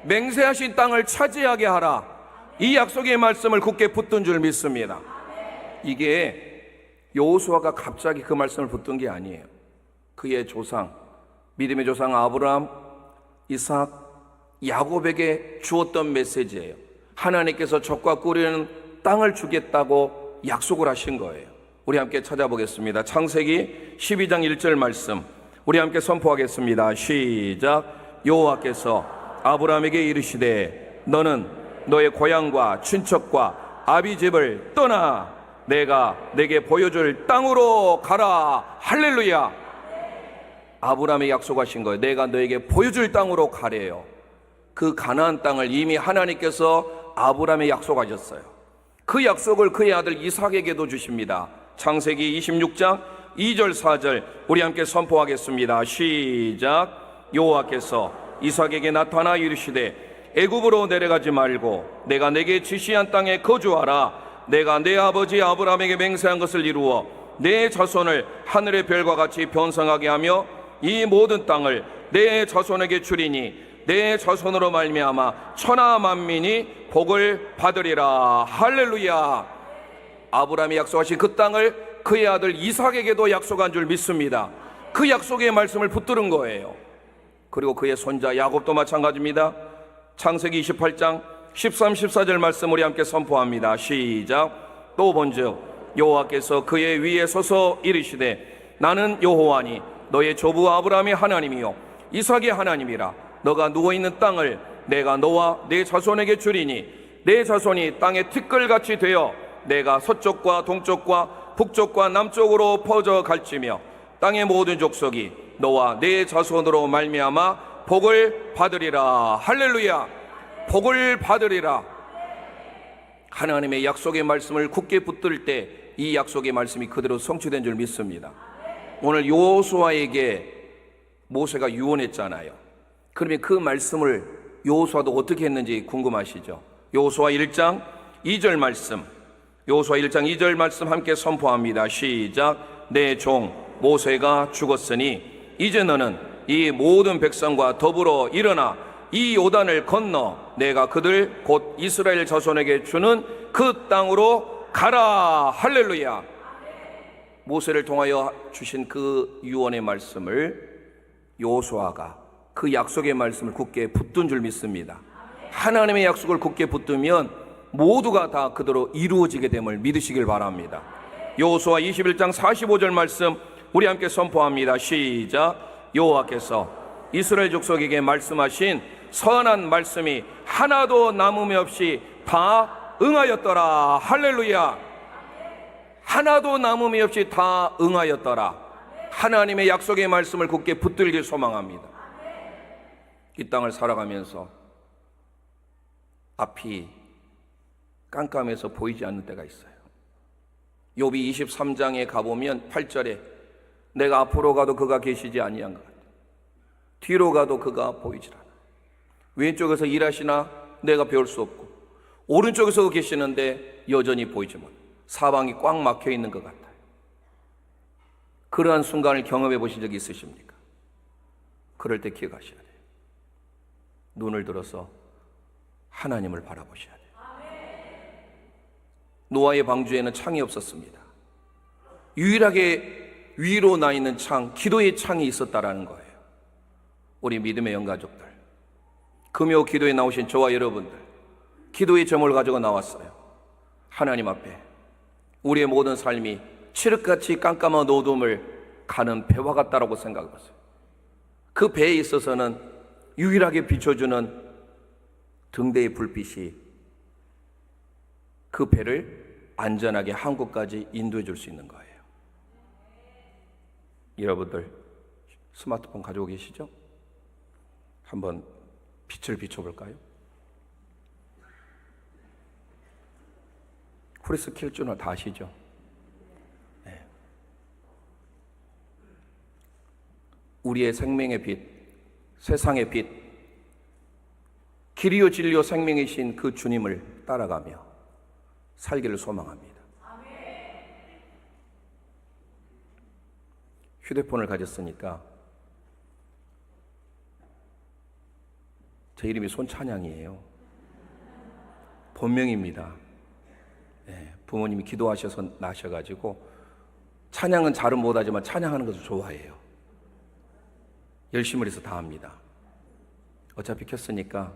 맹세하신 땅을 차지하게 하라. 이 약속의 말씀을 굳게 붙든 줄 믿습니다. 이게 여호수아가 갑자기 그 말씀을 붙든 게 아니에요. 그의 조상, 믿음의 조상 아브라함, 이삭, 야곱에게 주었던 메시지예요. 하나님께서 젖과 꿀이는 땅을 주겠다고 약속을 하신 거예요. 우리 함께 찾아보겠습니다. 창세기 12장 1절 말씀 우리 함께 선포하겠습니다. 시작. 여호와께서 아브라함에게 이르시되 너는 너의 고향과 친척과 아비 집을 떠나 내가 내게 보여줄 땅으로 가라. 할렐루야. 아브라함이 약속하신 거예요. 내가 너에게 보여줄 땅으로 가래요. 그 가나안 땅을 이미 하나님께서 아브라함에 약속하셨어요. 그 약속을 그의 아들 이삭에게도 주십니다. 창세기 26장 2절 4절 우리 함께 선포하겠습니다. 시작. 여호와께서 이삭에게 나타나 이르시되 애굽으로 내려가지 말고 내가 내게 지시한 땅에 거주하라. 내가 내 아버지 아브라함에게 맹세한 것을 이루어 내 자손을 하늘의 별과 같이 번성하게 하며 이 모든 땅을 내 자손에게 주리니 내 자손으로 말미암아 천하 만민이 복을 받으리라. 할렐루야. 아브라함이 약속하신 그 땅을 그의 아들 이삭에게도 약속한 줄 믿습니다. 그 약속의 말씀을 붙들은 거예요. 그리고 그의 손자 야곱도 마찬가지입니다. 창세기 28장 13, 14절 말씀 우리 함께 선포합니다. 시작. 또 본즉 여호와께서 그의 위에 서서 이르시되 나는 여호와니 너의 조부 아브라함의 하나님이요 이삭의 하나님이라. 너가 누워있는 땅을 내가 너와 내 자손에게 주리니 내 자손이 땅의 티끌같이 되어 내가 서쪽과 동쪽과 북쪽과 남쪽으로 퍼져 갈지며 땅의 모든 족속이 너와 내 자손으로 말미암아 복을 받으리라. 할렐루야. 복을 받으리라. 하나님의 약속의 말씀을 굳게 붙들 때 이 약속의 말씀이 그대로 성취된 줄 믿습니다. 오늘 여호수아에게 모세가 유언했잖아요. 그러면 그 말씀을 여호수아도 어떻게 했는지 궁금하시죠? 여호수아 1장 2절 말씀 여호수아 1장 2절 말씀 함께 선포합니다. 시작. 내 종 모세가 죽었으니 이제 너는 이 모든 백성과 더불어 일어나 이 요단을 건너 내가 그들 곧 이스라엘 자손에게 주는 그 땅으로 가라. 할렐루야. 모세를 통하여 주신 그 유언의 말씀을 여호수아가 그 약속의 말씀을 굳게 붙든 줄 믿습니다. 하나님의 약속을 굳게 붙들면 모두가 다 그대로 이루어지게 됨을 믿으시길 바랍니다. 여호수아 21장 45절 말씀 우리 함께 선포합니다. 시작. 여호와께서 이스라엘 족속에게 말씀하신 선한 말씀이 하나도 남음이 없이 다 응하였더라. 할렐루야. 하나도 남음이 없이 다 응하였더라. 하나님의 약속의 말씀을 굳게 붙들길 소망합니다. 이 땅을 살아가면서 앞이 깜깜해서 보이지 않는 때가 있어요. 욥이 23장에 가보면 8절에 내가 앞으로 가도 그가 계시지 아니한 것 같아. 뒤로 가도 그가 보이질 않아. 왼쪽에서 일하시나 내가 배울 수 없고 오른쪽에서도 계시는데 여전히 보이지 못. 사방이 꽉 막혀 있는 것 같아요. 그러한 순간을 경험해 보신 적이 있으십니까? 그럴 때 기억하셔야 돼요. 눈을 들어서 하나님을 바라보셔야 돼요. 노아의 방주에는 창이 없었습니다. 유일하게 위로 나 있는 창, 기도의 창이 있었다라는 거예요. 우리 믿음의 영가족들, 금요 기도에 나오신 저와 여러분들, 기도의 점을 가지고 나왔어요. 하나님 앞에 우리의 모든 삶이 칠흑같이 깜깜한 어둠을 가는 배와 같다라고 생각해보세요. 그 배에 있어서는 유일하게 비춰주는 등대의 불빛이 그 배를 안전하게 한국까지 인도해 줄 수 있는 거예요. 여러분들 스마트폰 가지고 계시죠? 한번 빛을 비춰볼까요? 후리스 킬주너 다 아시죠? 네. 우리의 생명의 빛, 세상의 빛, 길이요 진리요 생명이신 그 주님을 따라가며 살기를 소망합니다. 휴대폰을 가졌으니까 제 이름이 손찬양이에요. 본명입니다. 네, 부모님이 기도하셔서 나셔가지고 찬양은 잘은 못하지만 찬양하는 것을 좋아해요. 열심히 해서 다 합니다. 어차피 켰으니까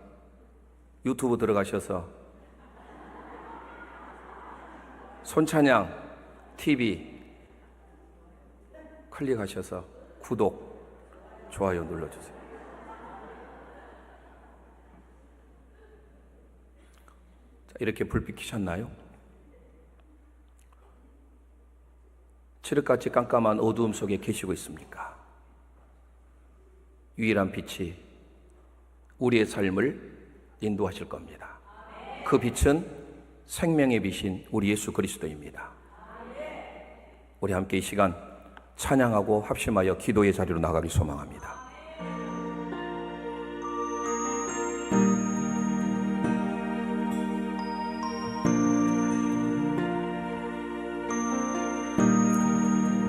유튜브 들어가셔서 손찬양 TV 클릭하셔서 구독, 좋아요 눌러주세요. 자, 이렇게 불빛 켜셨나요? 칠흑같이 깜깜한 어두움 속에 계시고 있습니까? 유일한 빛이 우리의 삶을 인도하실 겁니다. 그 빛은 생명의 빛인 우리 예수 그리스도입니다. 우리 함께 이 시간 찬양하고 합심하여 기도의 자리로 나가길 소망합니다.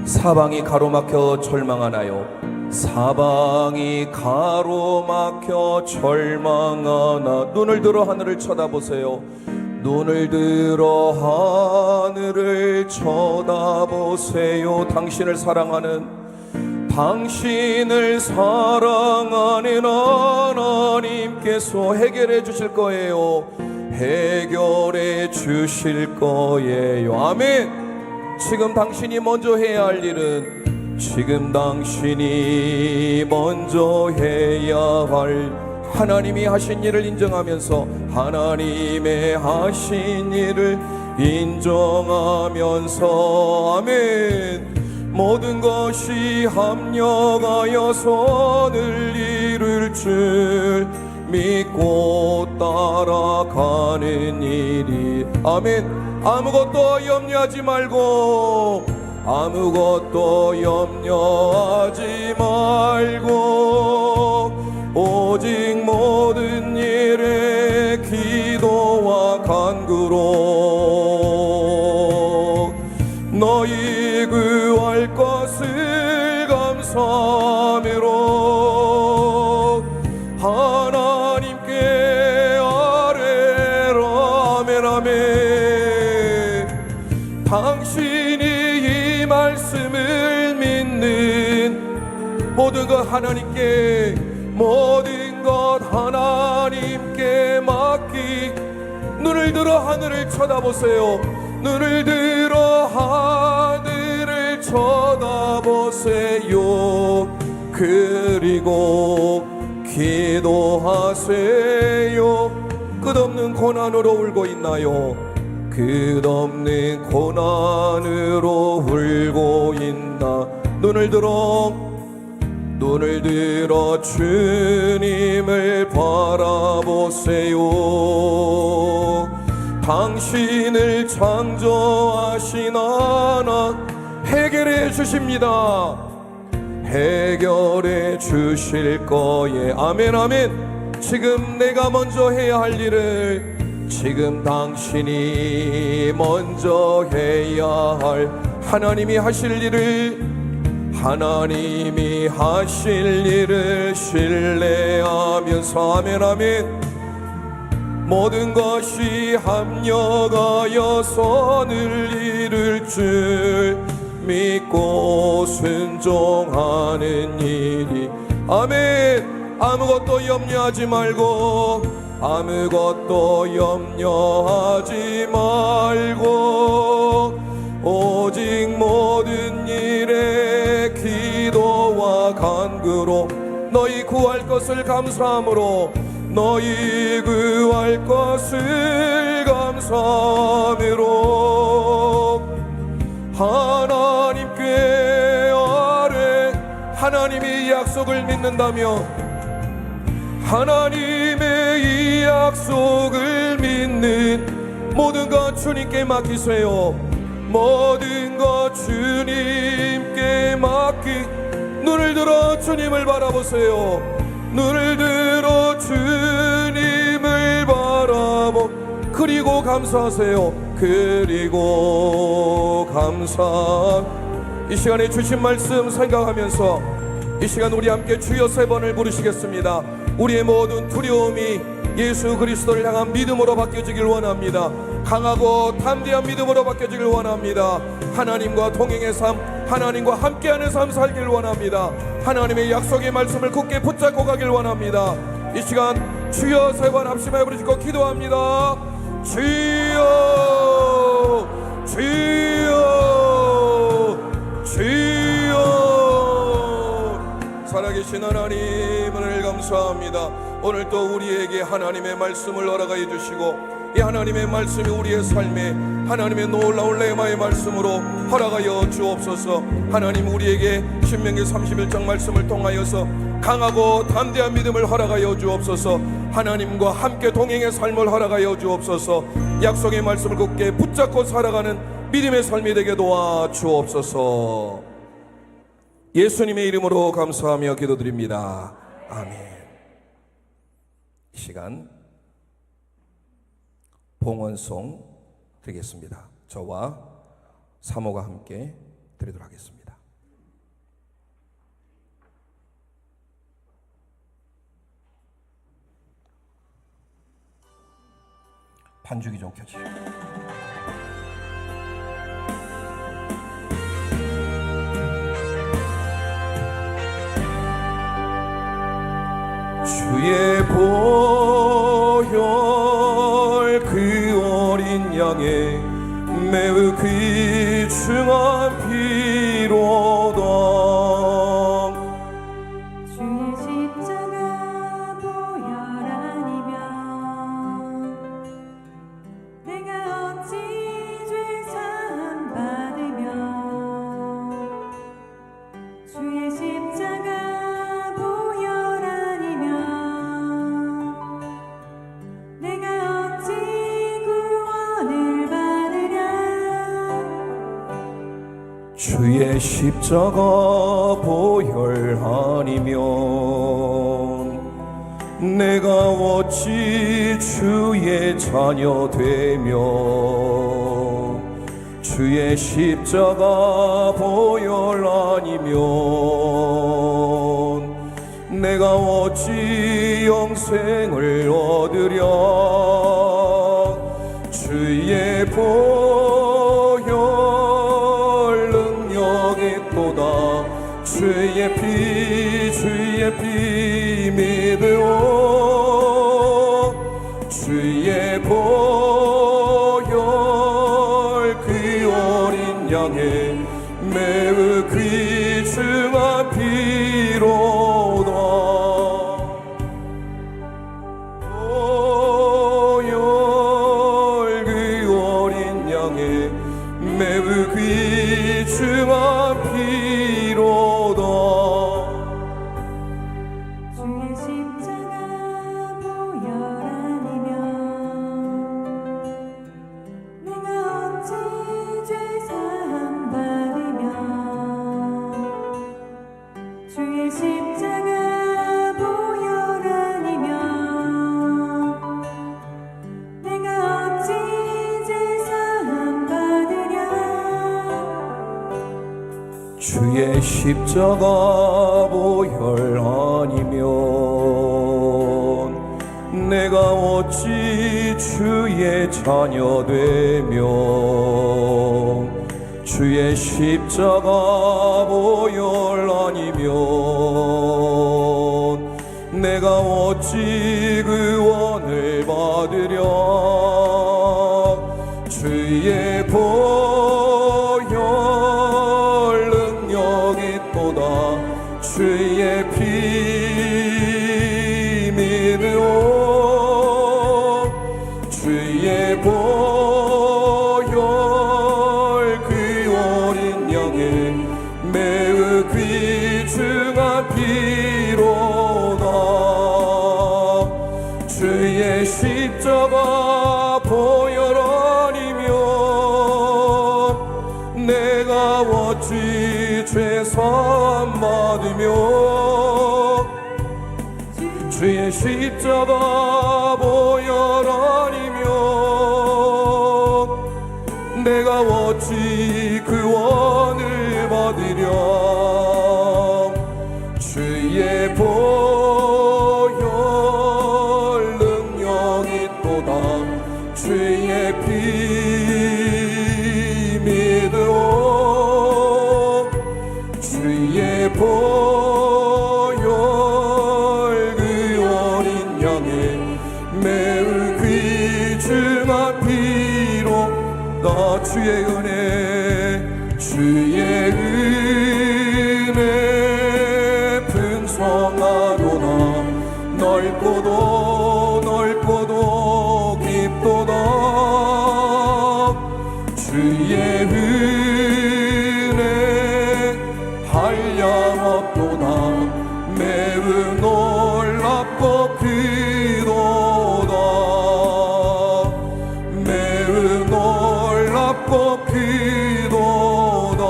사방이 가로막혀 절망하나요? 사방이 가로막혀 절망하나. 눈을 들어 하늘을 쳐다보세요. 눈을 들어 하늘을 쳐다보세요. 당신을 사랑하는 하나님께서 해결해 주실 거예요. 해결해 주실 거예요. 아멘. 지금 당신이 먼저 해야 할 일은, 지금 당신이 먼저 해야 할, 하나님이 하신 일을 인정하면서, 하나님의 하신 일을 인정하면서, 아멘. 모든 것이 합력하여 선을 이룰 줄 믿고 따라가는 일이, 아멘. 아무것도 염려하지 말고, 아무것도 염려하지 말고, 오직 모든 일에 기도와 간구로 너희 구할 것을 감사함으로 하나님께 아뢰라. 아멘. 아멘. 당신이 이 말씀을 믿는 모든 것 하나님께, 모든 것 하나님께 맡기. 눈을 들어 하늘을 쳐다보세요. 눈을 들어 하늘을 쳐다보세요. 그리고 기도하세요. 끝없는 고난으로 울고 있나요? 끝없는 고난으로 울고 있나? 눈을 들어 주님을 바라보세요. 당신을 창조하신 하나 해결해 주십니다. 해결해 주실 거예요. 아멘. 아멘. 지금 내가 먼저 해야 할 일을, 지금 당신이 먼저 해야 할, 하나님이 하실 일을, 하나님이 하실 일을 신뢰하면서, 아멘. 아멘. 모든 것이 합력하여 선을 이룰 줄 믿고 순종하는 일이, 아멘. 아무것도 염려하지 말고, 아무것도 염려하지 말고, 오직 모든 일에 기도와 간구로 너희 구할 것을 감사함으로 너희 구할 것을 감사함으로 하나님께 아뢰 하나님이 이 약속을 믿는다며 하나님의 이 약속을 믿는 모든 것 주님께 맡기세요. 모든 것 주님께 맡기 눈을 들어 주님을 바라보세요. 눈을 들어 주님을 바라보 그리고 감사하세요. 그리고 감사 이 시간에 주신 말씀 생각하면서 이 시간 우리 함께 주여 3번을 부르시겠습니다. 우리의 모든 두려움이 예수 그리스도를 향한 믿음으로 바뀌어지길 원합니다. 강하고 담대한 믿음으로 바뀌어지길 원합니다. 하나님과 동행의 삶, 하나님과 함께하는 삶 살길 원합니다. 하나님의 약속의 말씀을 굳게 붙잡고 가길 원합니다. 이 시간 주여 3번 합심하여 부르시고 기도합니다. 주여 주여 주여. 살아계신 하나님 은혜를 감사합니다. 오늘 또 우리에게 하나님의 말씀을 허락하여 주시고 이 하나님의 말씀이 우리의 삶에 하나님의 놀라운 레마의 말씀으로 허락하여 주옵소서. 하나님 우리에게 신명기 31장 말씀을 통하여서 강하고 담대한 믿음을 허락하여 주옵소서. 하나님과 함께 동행의 삶을 허락하여 주옵소서. 약속의 말씀을 굳게 붙잡고 살아가는 믿음의 삶이 되게 도와 주옵소서. 예수님의 이름으로 감사하며 기도드립니다. 아멘. 이 시간 봉헌송 드리겠습니다. 저와 사모가 함께 드리도록 하겠습니다. 반주기 좀 켜주시죠. 주의 보혈 그 어린 양의 매우 귀중한 피로다. 주의 십자가 보혈 아니면 내가 어찌 죄 사함 받으며 주의 십자가 보혈 아니면 내가 어찌 구원을 받으랴. 주의 십자가 보혈 아니면 내가 어찌 주의 자녀 되며 주의 십자가 보혈 아니면 내가 어찌 영생을 얻으랴. 주의 보혈 능력이 또다. 주의 피 믿으오. 주의 보혈 그 어린 양의 매우 귀중한 피로다. 보혈 그 어린 양의 매우 귀중한 피로다. 주의 십자가 보혈 아니면 내가 어찌 죄 사함 받으며 주의 십자가 보혈 아니면 내가 어찌 죄 사함 받으랴. 주의 십자가 보혈 아니면 내가 어찌 주의 자녀 되며 주의 십자가 보혈 아니면 내가 어찌 구원을 받으랴. 주의 보혈 능력이 또다. 주의 피 주의 십자가 보혈아니면 내가 어찌 죄사함 받으며 주의 십자가 보혈 아니면 내가 어찌 구원을 받으랴 주의 보혈 능력이 있도다 주의 피 믿어 주의 보혈 매우 귀중한 피로 나 주의 은혜 풍성하도다 넓고도 깊도다 주의 은혜 한량없도다 매우 놀랍고 크도다 매우 놀랍고 크도다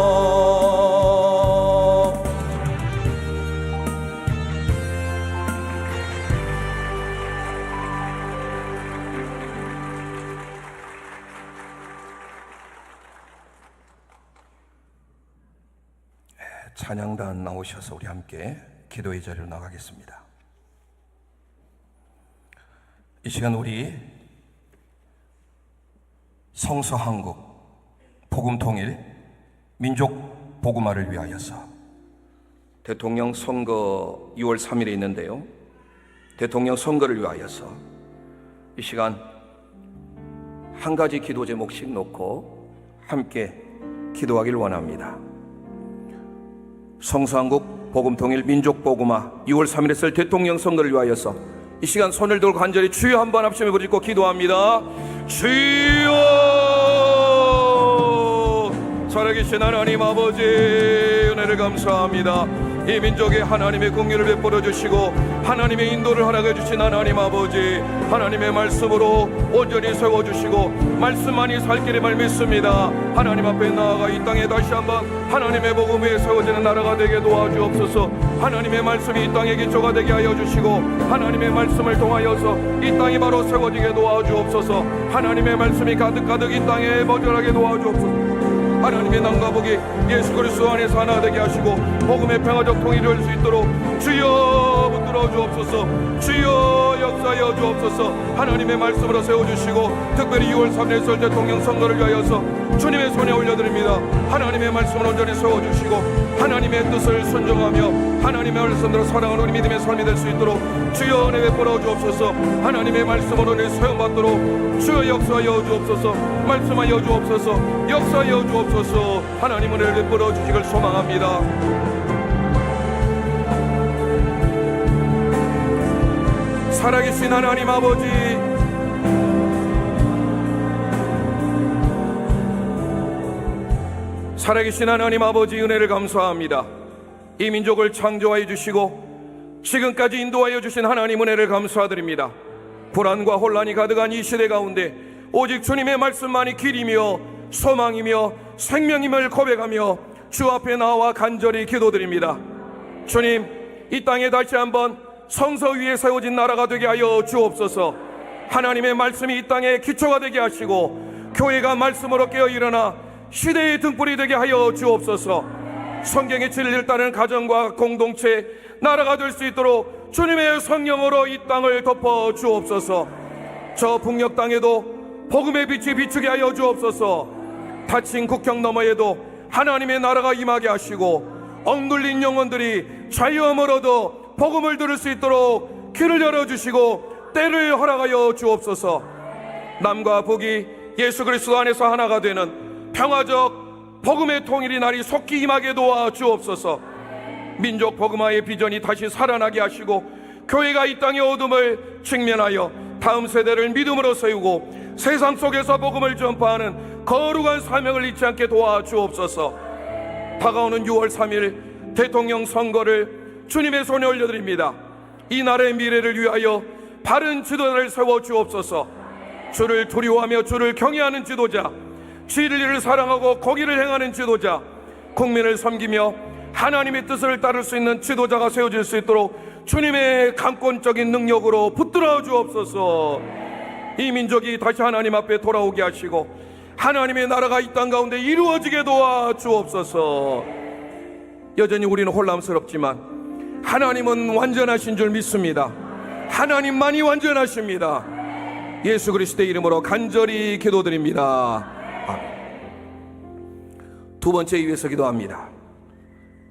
찬양단 나오셔서 우리 함께 기도의 자리로 나가겠습니다. 이 시간 우리 성서한국 복음통일 민족 복음화를 위하여서 대통령 선거 6월 3일에 있는데요. 대통령 선거를 위하여서 이 시간 한 가지 기도 제목씩 놓고 함께 기도하길 원합니다. 성서한국 복음통일 민족 복음화 6월 3일에 쓸 대통령 선거를 위하여서 이 시간 손을 들고 간절히 주여 한번 합심해 부르짖고 기도합니다. 주여 살아계신 하나님 아버지 은혜를 감사합니다. 이 민족에 하나님의 긍휼을 베풀어 주시고 하나님의 인도를 허락해 주신 하나님 아버지 하나님의 말씀으로 온전히 세워주시고 말씀만이 살 길임을 믿습니다. 하나님 앞에 나아가 이 땅에 다시 한번 하나님의 복음 위에 세워지는 나라가 되게 도와주옵소서. 하나님의 말씀이 이 땅의 기초가 되게 하여 주시고 하나님의 말씀을 통하여서 이 땅이 바로 세워지게 도와주옵소서. 하나님의 말씀이 가득가득 이 땅에 버절하게 도와주옵소서. 하나님의 남과 복이 예수 그리스도 안에서 하나 되게 하시고 복음의 평화적 통일을 할 수 있도록 주여 붙들어 주옵소서. 주여 역사하여 주옵소서. 하나님의 말씀으로 세워주시고 특별히 6월 3일 설 대통령 선거를 위하여서 주님의 손에 올려드립니다. 하나님의 말씀을 온전히 세워주시고 하나님의 뜻을 순종하며 하나님의 말씀대로 살아가는 우리 믿음의 삶이 될 수 있도록 주여 은혜 베풀어 주옵소서. 하나님의 말씀으로 우리 소용받도록 주여 역사하여 주옵소서. 말씀하여 주옵소서. 역사하여 주옵소서. 하나님 은혜를 베풀어 주시길 소망합니다. 살아계신 하나님 아버지 살아계신 하나님 아버지 은혜를 감사합니다. 이 민족을 창조하여 주시고 지금까지 인도하여 주신 하나님 은혜를 감사드립니다. 불안과 혼란이 가득한 이 시대 가운데 오직 주님의 말씀만이 길이며 소망이며 생명임을 고백하며 주 앞에 나와 간절히 기도드립니다. 주님, 이 땅에 다시 한번 성서 위에 세워진 나라가 되게 하여 주옵소서. 하나님의 말씀이 이 땅에 기초가 되게 하시고 교회가 말씀으로 깨어 일어나 시대의 등불이 되게 하여 주옵소서. 성경의 진리를 따르는 가정과 공동체 나라가 될 수 있도록 주님의 성령으로 이 땅을 덮어 주옵소서. 저 북녘 땅에도 복음의 빛이 비추게 하여 주옵소서. 닫힌 국경 너머에도 하나님의 나라가 임하게 하시고 억눌린 영혼들이 자유함을 얻어 복음을 들을 수 있도록 귀를 열어주시고 때를 허락하여 주옵소서. 남과 북이 예수 그리스도 안에서 하나가 되는 평화적 복음의 통일이 날이 속히 임하게 도와 주옵소서. 민족 복음화의 비전이 다시 살아나게 하시고 교회가 이 땅의 어둠을 직면하여 다음 세대를 믿음으로 세우고 세상 속에서 복음을 전파하는 거룩한 사명을 잊지 않게 도와 주옵소서. 다가오는 6월 3일 대통령 선거를 주님의 손에 올려드립니다. 이 나라의 미래를 위하여 바른 지도자를 세워 주옵소서. 주를 두려워하며 주를 경외하는 지도자, 진리를 사랑하고 공의를 행하는 지도자, 국민을 섬기며 하나님의 뜻을 따를 수 있는 지도자가 세워질 수 있도록 주님의 강권적인 능력으로 붙들어 주옵소서. 이 민족이 다시 하나님 앞에 돌아오게 하시고 하나님의 나라가 이 땅 가운데 이루어지게 도와 주옵소서. 여전히 우리는 혼란스럽지만 하나님은 완전하신 줄 믿습니다. 하나님만이 완전하십니다. 예수 그리스도의 이름으로 간절히 기도드립니다. 아멘. 두 번째 위해서 기도합니다.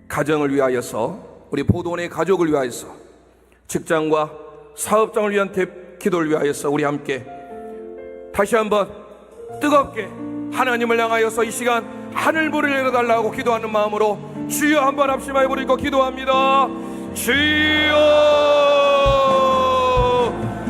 가정을 위하여서, 우리 보도원의 가족을 위하여서, 직장과 사업장을 위한 기도를 위하여서 우리 함께 다시 한번 뜨겁게 하나님을 향하여서 이 시간 하늘불을 내려달라고 기도하는 마음으로 주여 한번 합심하여 부르고 기도합니다. 주여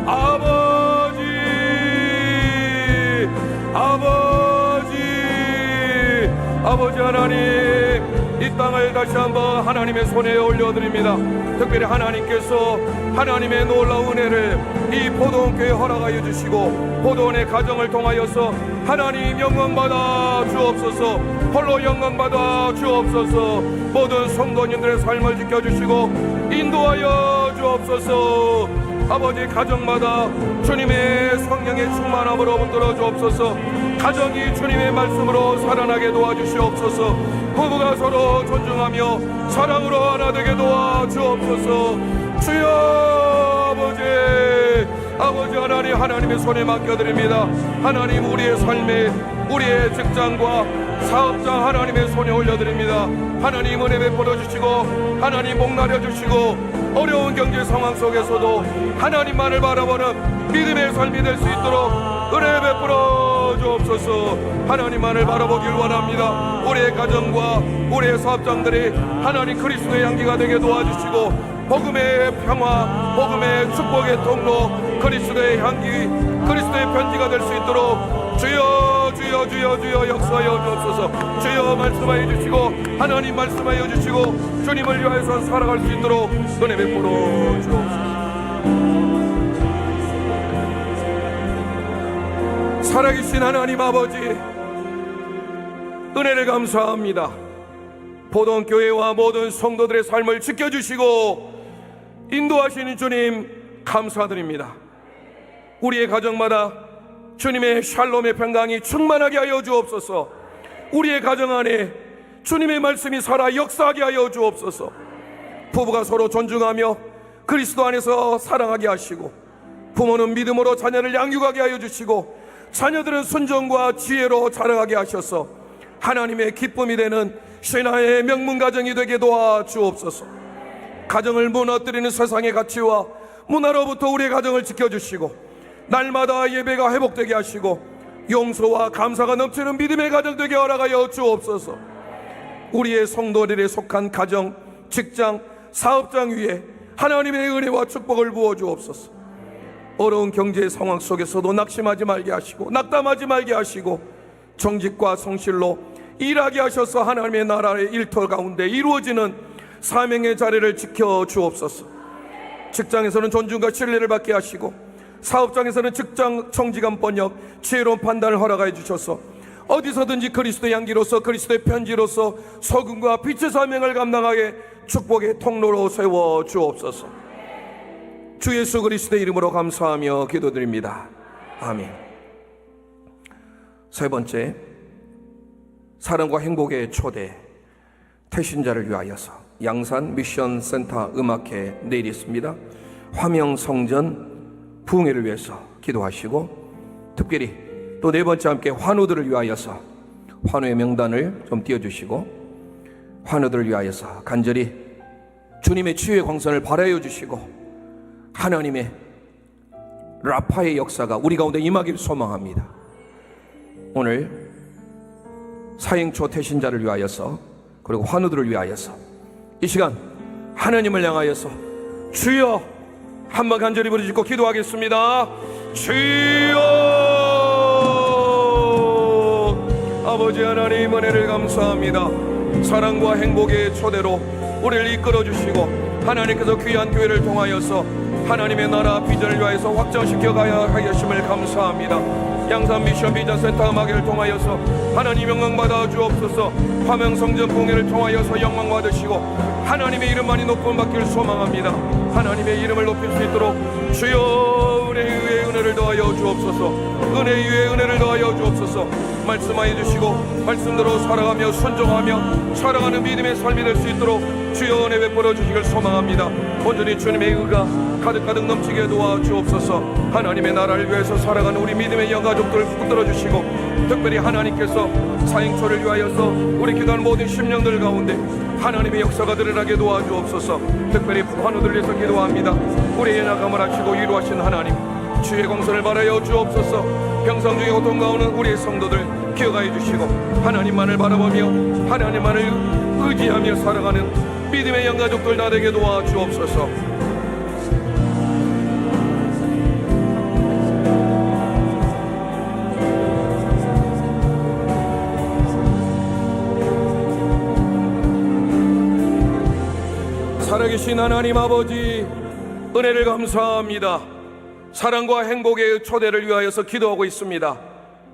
아버지, 아버지 하나님, 이 땅을 다시 한번 하나님의 손에 올려드립니다. 특별히 하나님께서 하나님의 놀라운 은혜를 이 포도원교회에 허락하여 주시고 포도원의 가정을 통하여서 하나님 영광받아 주옵소서. 홀로 영광받아 주옵소서. 모든 성도님들의 삶을 지켜주시고 인도하여 주옵소서. 아버지, 가정마다 주님의 성령의 충만함으로 붙들어 주옵소서. 가정이 주님의 말씀으로 살아나게 도와주시옵소서. 부부가 서로 존중하며 사랑으로 하나 되게 도와주옵소서. 주여 아버지 하나님, 하나님의 손에 맡겨드립니다. 하나님, 우리의 삶에, 우리의 직장과 사업장 하나님의 손에 올려드립니다. 하나님 은혜 베풀어 주시고 하나님 복날여 주시고 어려운 경제 상황 속에서도 하나님만을 바라보는 믿음의 삶이 될 수 있도록 은혜 베풀어 주옵소서. 하나님만을 바라보길 원합니다. 우리의 가정과 우리의 사업장들이 하나님 그리스도의 향기가 되게 도와주시고 복음의 평화, 복음의 축복의 통로, 그리스도의 향기, 그리스도의 편지가 될 수 있도록 주여 역사하여 주옵소서. 주여 말씀하여 주시고 하나님 말씀하여 주시고 주님을 위하여서 살아갈 수 있도록 은혜 베풀어 주옵소서. 살아계신 하나님 아버지, 은혜를 감사합니다. 보돈교회와 모든 성도들의 삶을 지켜주시고 인도하시는 주님 감사드립니다. 우리의 가정마다 주님의 샬롬의 평강이 충만하게 하여 주옵소서. 우리의 가정 안에 주님의 말씀이 살아 역사하게 하여 주옵소서. 부부가 서로 존중하며 그리스도 안에서 사랑하게 하시고 부모는 믿음으로 자녀를 양육하게 하여 주시고 자녀들은 순종과 지혜로 자라가게 하셔서 하나님의 기쁨이 되는 신화의 명문 가정이 되게 도와 주옵소서. 가정을 무너뜨리는 세상의 가치와 문화로부터 우리의 가정을 지켜주시고 날마다 예배가 회복되게 하시고 용서와 감사가 넘치는 믿음의 가정 되게 허락하여 주옵소서. 우리의 성도들에 속한 가정, 직장, 사업장 위에 하나님의 은혜와 축복을 부어 주옵소서. 어려운 경제 상황 속에서도 낙심하지 말게 하시고 낙담하지 말게 하시고 정직과 성실로 일하게 하셔서 하나님의 나라의 일터 가운데 이루어지는 사명의 자리를 지켜 주옵소서. 직장에서는 존중과 신뢰를 받게 하시고 사업장에서는 직장 정직한 번역, 지혜로운 판단을 허락하여 주셔서 어디서든지 그리스도의 향기로서 그리스도의 편지로서 소금과 빛의 사명을 감당하게 축복의 통로로 세워 주옵소서. 주 예수 그리스도의 이름으로 감사하며 기도드립니다. 아멘. 세 번째, 사랑과 행복의 초대, 태신자를 위하여서 양산 미션 센터 음악회 내일 있습니다. 화명성전 부흥회를 위해서 기도하시고 특별히 또 네 번째 함께 환우들을 위하여서 환우의 명단을 좀 띄워주시고 환우들을 위하여서 간절히 주님의 치유의 광선을 발하여 주시고 하나님의 라파의 역사가 우리 가운데 임하기를 소망합니다. 오늘 사행초 태신자를 위하여서 그리고 환우들을 위하여서 이 시간 하나님을 향하여서 주여 한번 간절히 부르짖고 기도하겠습니다. 주여, 아버지 하나님 은혜를 감사합니다. 사랑과 행복의 초대로 우리를 이끌어 주시고 하나님께서 귀한 교회를 통하여서 하나님의 나라 비전을 위하여서 확장시켜 가야 하였음을 감사합니다. 양산 미션 비전 센터 음악회를 통하여서 하나님 영광 받아 주옵소서. 화명 성전 봉회를 통하여서 영광 받으시고 하나님의 이름만이 높임 받기를 소망합니다. 하나님의 이름을 높일 수 있도록 주여 은혜 위에 은혜를 더하여 주옵소서. 은혜 위에 은혜를 더하여 주옵소서. 말씀하여 주시고 말씀대로 살아가며 순종하며 살아가는 믿음의 삶이 될 수 있도록 주여 은혜 베풀어 주시길 소망합니다. 온전히 주님의 의가 가득가득 넘치게 도와 주옵소서. 하나님의 나라를 위해서 살아가는 우리 믿음의 영가족들을 붙들어 주시고 특별히 하나님께서 사행초를 위하여서 우리 기도하는 모든 심령들 가운데 하나님의 역사가 드러나게 도와주옵소서. 특별히 환우들을 위해서 기도합니다. 우리의 연약함을 하시고 위로하신 하나님 주의 공선을 바라여 주옵소서. 병상 중에 고통 가오는 우리의 성도들 기억하여 주시고 하나님만을 바라보며 하나님만을 의지하며 살아가는 믿음의 영가족들 다 되게 도와주옵소서. 살아계신 하나님 아버지 은혜를 감사합니다. 사랑과 행복의 초대를 위하여서 기도하고 있습니다.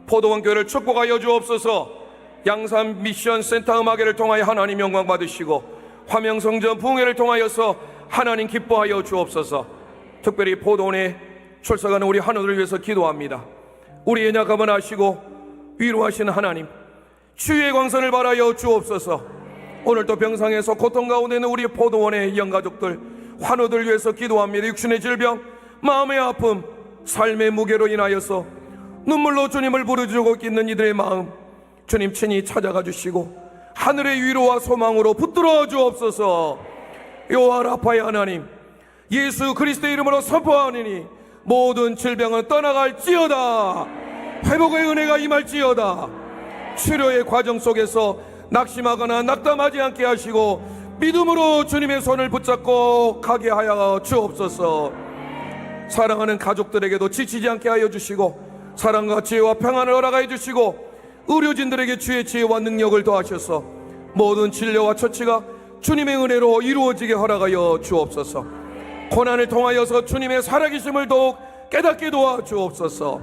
포도원 교회를 축복하여 주옵소서. 양산 미션 센터 음악회를 통하여 하나님 영광 받으시고 화명성전 부흥회를 통하여서 하나님 기뻐하여 주옵소서. 특별히 포도원에 출석하는 우리 환우들을 위해서 기도합니다. 우리의 약함을 아시고 위로하시는 하나님 주의 광선을 바라여 주옵소서. 오늘도 병상에서 고통 가운데 있는 우리 포도원의 영가족들 환우들 위해서 기도합니다. 육신의 질병, 마음의 아픔, 삶의 무게로 인하여서 눈물로 주님을 부르짖고 있는 이들의 마음 주님 친히 찾아가 주시고 하늘의 위로와 소망으로 붙들어 주옵소서. 여호와 라파의 하나님 예수 그리스도의 이름으로 선포하오니 모든 질병은 떠나갈지어다. 회복의 은혜가 임할지어다. 치료의 과정 속에서 낙심하거나 낙담하지 않게 하시고 믿음으로 주님의 손을 붙잡고 가게 하여 주옵소서. 사랑하는 가족들에게도 지치지 않게 하여 주시고 사랑과 지혜와 평안을 허락하여 주시고 의료진들에게 주의 지혜와 능력을 더하셔서 모든 진료와 처치가 주님의 은혜로 이루어지게 허락하여 주옵소서. 고난을 통하여서 주님의 살아계심을 더욱 깨닫게 도와 주옵소서.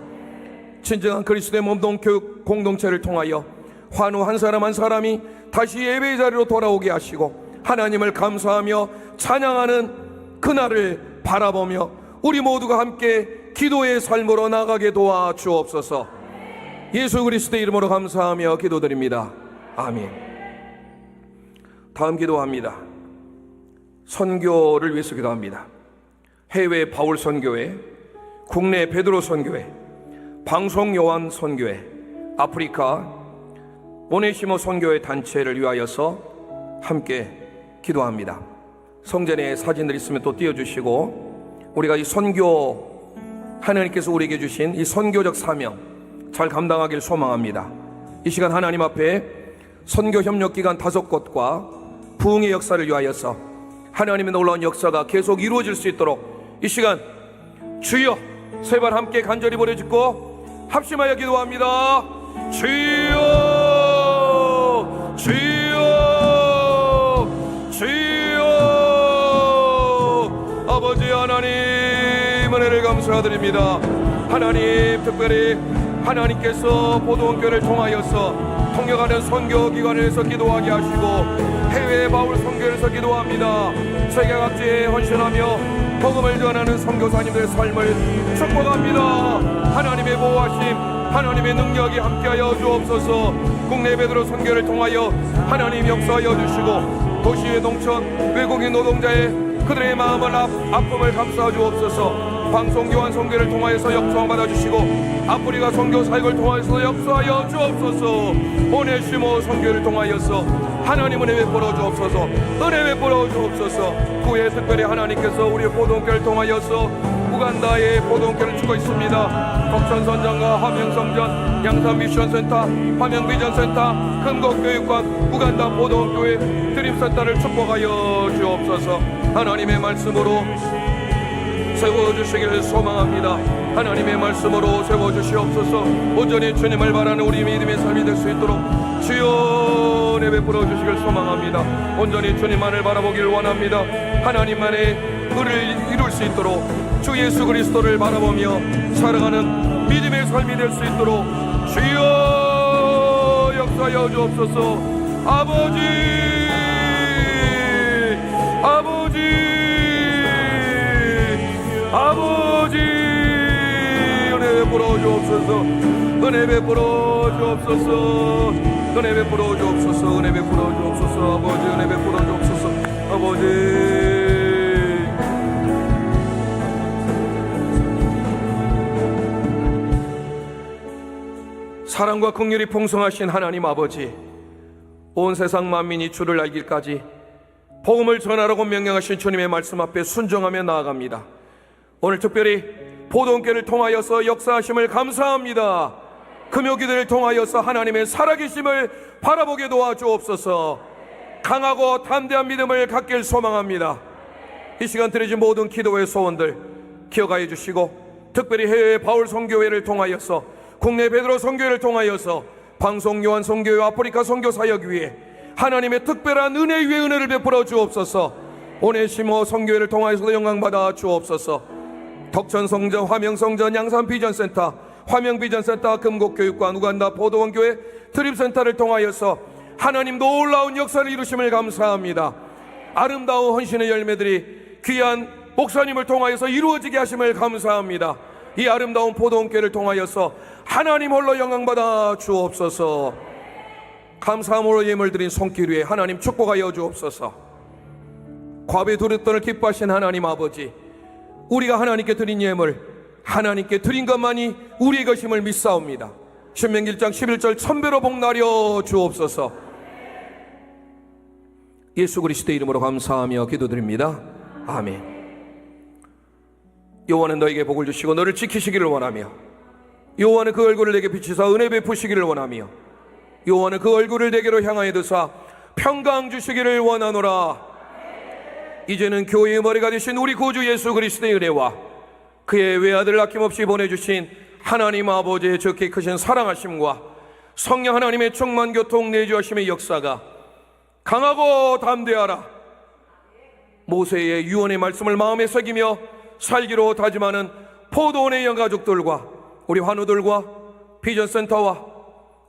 진정한 그리스도의 몸동 교육 공동체를 통하여 환우 한 사람 한 사람이 다시 예배의 자리로 돌아오게 하시고 하나님을 감사하며 찬양하는 그날을 바라보며 우리 모두가 함께 기도의 삶으로 나가게 도와 주옵소서. 예수 그리스도의 이름으로 감사하며 기도드립니다. 아멘. 다음 기도합니다. 선교를 위해서 기도합니다. 해외 바울 선교회, 국내 베드로 선교회, 방송 요한 선교회, 아프리카 오네시모 선교회 단체를 위하여서 함께 기도합니다. 성전에 사진들 있으면 또 띄워주시고 우리가 이 선교 하나님께서 우리에게 주신 이 선교적 사명 잘 감당하길 소망합니다. 이 시간 하나님 앞에 선교 협력기관 5곳과 부흥의 역사를 위하여서 하나님의 놀라운 역사가 계속 이루어질 수 있도록 이 시간 주여 세 번 함께 간절히 부르짖고 합심하여 기도합니다. 주여 주여 주여. 아버지 하나님 은혜를 감사드립니다. 하나님 특별히 하나님께서 포도원 교회를 통하여서 통역하는 선교기관에서 기도하게 하시고 해외 바울 선교에서 기도합니다. 세계 각지에 헌신하며 복음을 전하는 선교사님들의 삶을 축복합니다. 하나님의 보호하심 하나님의 능력이 함께하여 주옵소서. 국내 베드로 선교를 통하여 하나님 역사하여 주시고 도시의 농촌 외국인 노동자의 그들의 마음을 아픔을 감싸 주옵소서. 방송 교환 선교를 통하여서 역사함 받아주시고 아프리카 선교 사역을 통하여서 역사하여 주옵소서. 오네시모 선교를 통하여서 하나님 은혜 베풀어 주옵소서. 은혜 베풀어 주옵소서. 그 외에 특별히 하나님께서 우리 포도원교를 통하여서 우간다의 포도원교를 주고 있습니다. 덕천선장과 화명성전, 양산미션센터, 화명비전센터, 금곡교육관, 우간다 포도원교회 드림센터를 축복하여 주옵소서. 하나님의 말씀으로 세워주시기를 소망합니다. 하나님의 말씀으로 세워주시옵소서. 온전히 주님을 바라는 우리 믿음의 삶이 될 수 있도록 주여 은혜 베풀어 주시길 소망합니다. 온전히 주님만을 바라보길 원합니다. 하나님만의 의를 이룰 수 있도록 주 예수 그리스도를 바라보며 살아가는 믿음의 삶이 될 수 있도록 주여 역사하여 주옵소서. 아버지 아버지 아버지 은혜 베풀어 주옵소서. 은혜 베풀어 주옵소서. 은혜 베풀어 주옵소서. 은혜 베풀어 주옵소서. 아버지 은혜 베풀어 주옵소서. 아버지 사랑과 긍휼이 풍성하신 하나님 아버지, 온 세상 만민이 주를 알기까지 복음을 전하라고 명령하신 주님의 말씀 앞에 순종하며 나아갑니다. 오늘 특별히 보도원교회를 통하여서 역사하심을 감사합니다. 금요기도를 통하여서 하나님의 살아계심을 바라보게 도와주옵소서. 강하고 담대한 믿음을 갖길 소망합니다. 이 시간 드려진 모든 기도의 소원들 기억하여 주시고, 특별히 해외 바울 선교회를 통하여서, 국내 베드로 선교회를 통하여서 방송 요한 선교회 아프리카 선교 사역 위에 하나님의 특별한 은혜 위에 은혜를 베풀어 주옵소서. 오네시모 선교회를 통하여서도 영광받아 주옵소서. 덕천성전, 화명성전, 양산비전센터, 화명비전센터, 금곡교육관, 우간다 보도원교회 드립센터를 통하여서 하나님 놀라운 역사를 이루심을 감사합니다. 아름다운 헌신의 열매들이 귀한 목사님을 통하여서 이루어지게 하심을 감사합니다. 이 아름다운 보도원교회를 통하여서 하나님 홀로 영광받아 주옵소서. 감사함으로 예물 드린 손길 위에 하나님 축복하여 주옵소서. 과부에 두렸던을 기뻐하신 하나님 아버지, 우리가 하나님께 드린 예물, 하나님께 드린 것만이 우리의 것임을 믿사옵니다. 신명기 1장 11절 천배로 복나려 주옵소서. 예수 그리스도의 이름으로 감사하며 기도드립니다. 아멘. 여호와는 너에게 복을 주시고 너를 지키시기를 원하며, 여호와는 그 얼굴을 내게 비치사 은혜 베푸시기를 원하며, 여호와는 그 얼굴을 내게로 향하여 드사 평강 주시기를 원하노라. 이제는 교회의 머리가 되신 우리 구주 예수 그리스도의 은혜와 그의 외아들 아낌없이 보내주신 하나님 아버지의 적게 크신 사랑하심과 성령 하나님의 충만 교통 내주하심의 역사가 강하고 담대하라. 모세의 유언의 말씀을 마음에 새기며 살기로 다짐하는 포도원의 영가족들과 우리 환우들과 비전센터와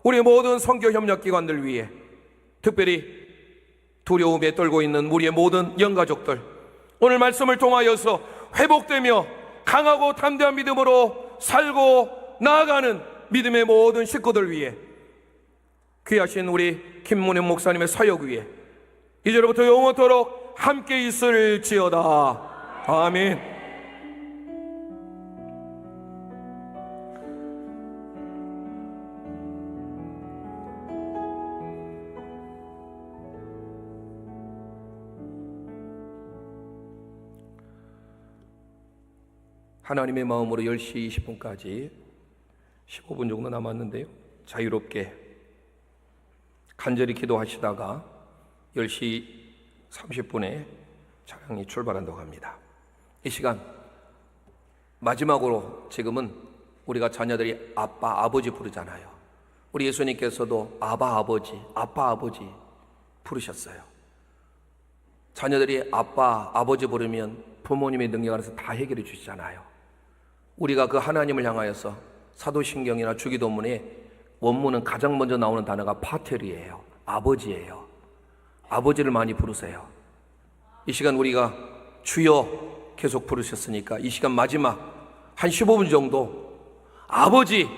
우리 모든 선교 협력기관들 위해, 특별히 두려움에 떨고 있는 우리의 모든 영가족들, 오늘 말씀을 통하여서 회복되며 강하고 담대한 믿음으로 살고 나아가는 믿음의 모든 식구들 위해, 귀하신 우리 김문현 목사님의 사역 위에 이제로부터 영원토록 함께 있을지어다. 아멘. 하나님의 마음으로 10시 20분까지 15분 정도 남았는데요, 자유롭게 간절히 기도하시다가 10시 30분에 차량이 출발한다고 합니다. 이 시간 마지막으로 지금은 우리가 자녀들이 아빠, 아버지 부르잖아요. 우리 예수님께서도 아바, 아버지, 아빠, 아버지 부르셨어요. 자녀들이 아빠, 아버지 부르면 부모님의 능력 안에서 다 해결해 주시잖아요. 우리가 그 하나님을 향하여서 사도신경이나 주기도문에 원문은 가장 먼저 나오는 단어가 파테르예요. 아버지예요. 아버지를 많이 부르세요. 이 시간 우리가 주여 계속 부르셨으니까 이 시간 마지막 한 15분 정도 아버지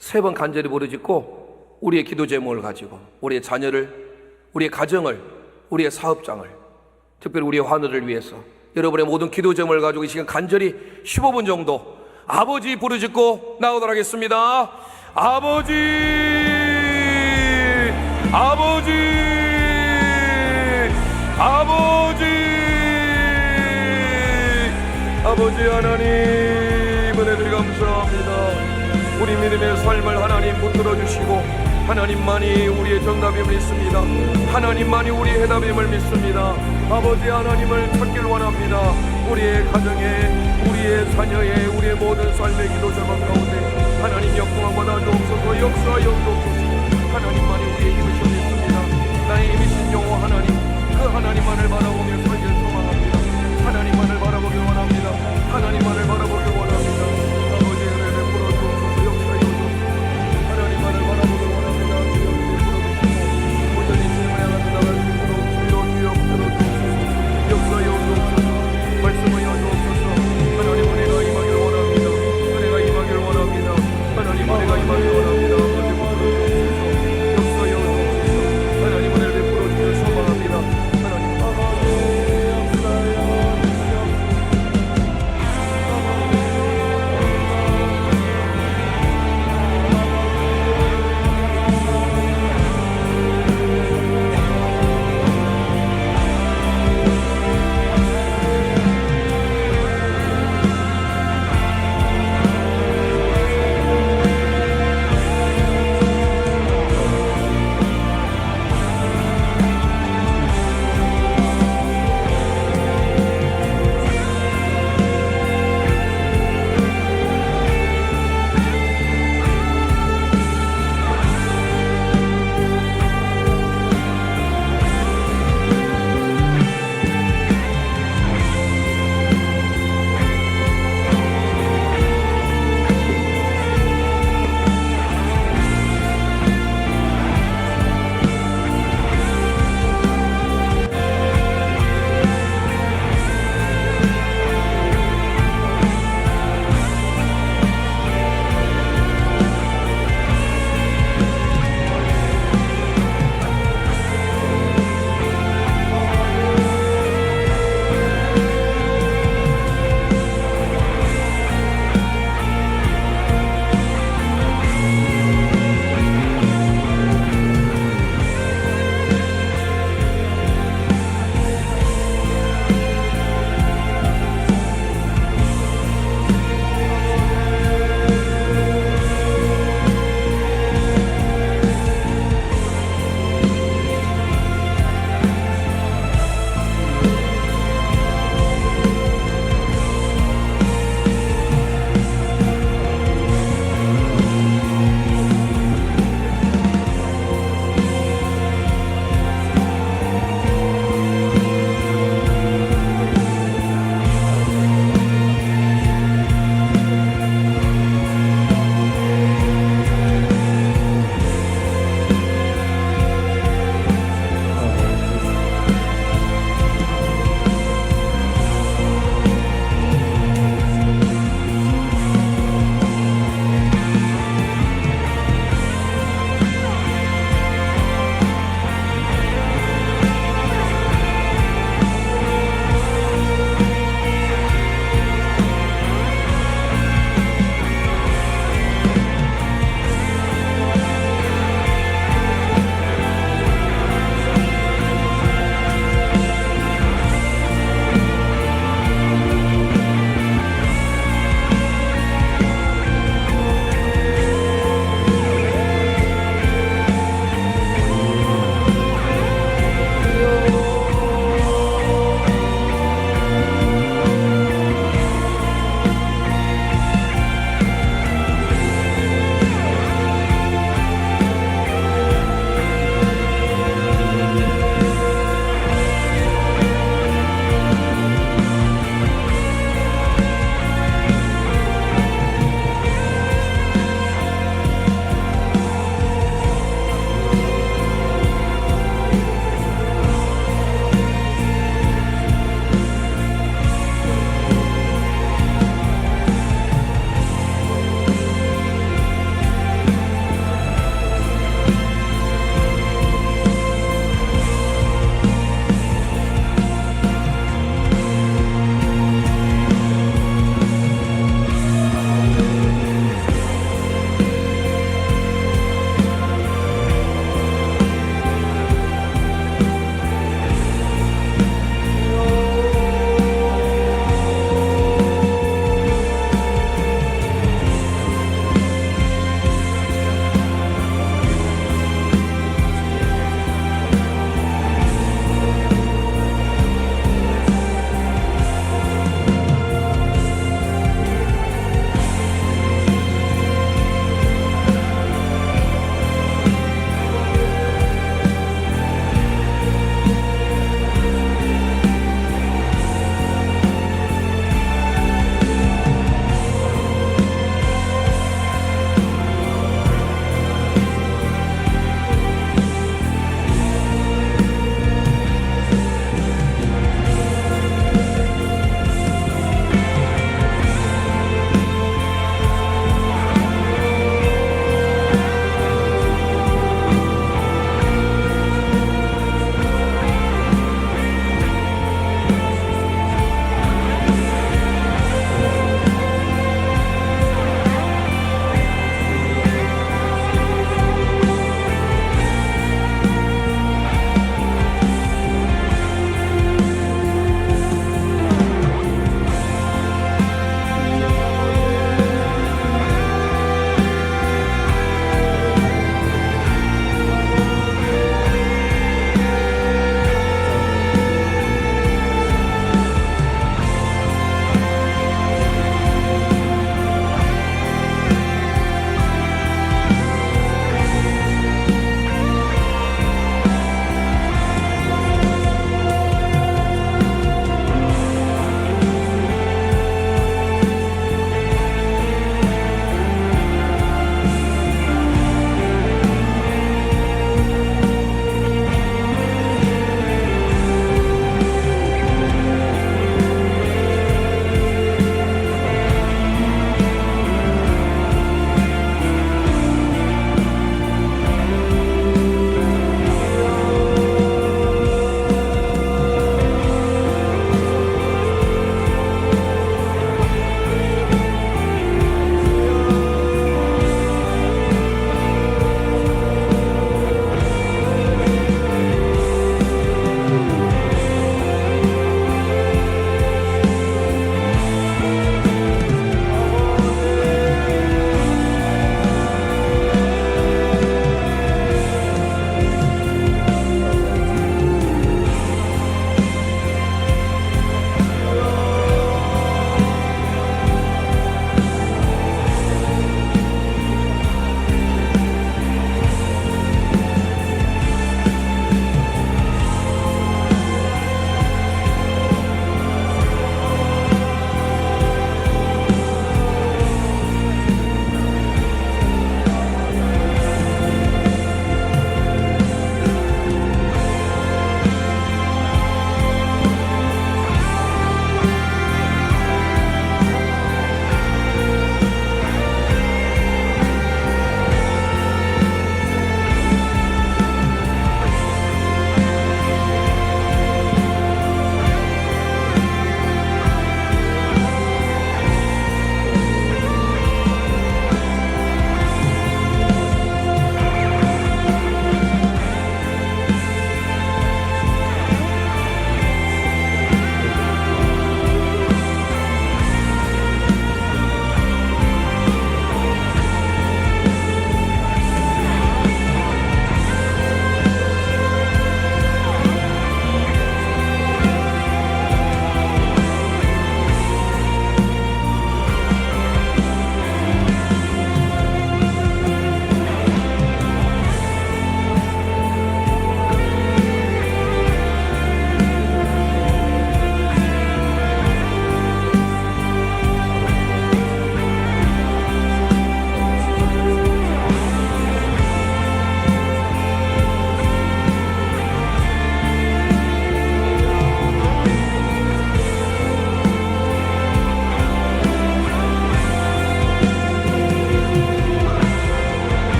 3번 간절히 부르짖고 우리의 기도 제목을 가지고 우리의 자녀를, 우리의 가정을, 우리의 사업장을, 특별히 우리의 환우를 위해서 여러분의 모든 기도 제목을 가지고 이 시간 간절히 15분 정도 아버지 부르짖고 나오도록 하겠습니다. 아버지, 아버지, 아버지, 아버지 하나님 은혜를 감사합니다. 우리 믿음의 삶을 하나님 붙들어 주시고 하나님만이 우리의 정답임을 믿습니다. 하나님만이 우리의 해답임을 믿습니다. 아버지 하나님을 찾길 원합니다. 우리의 가정에, 우리의 자녀에, 우리의 모든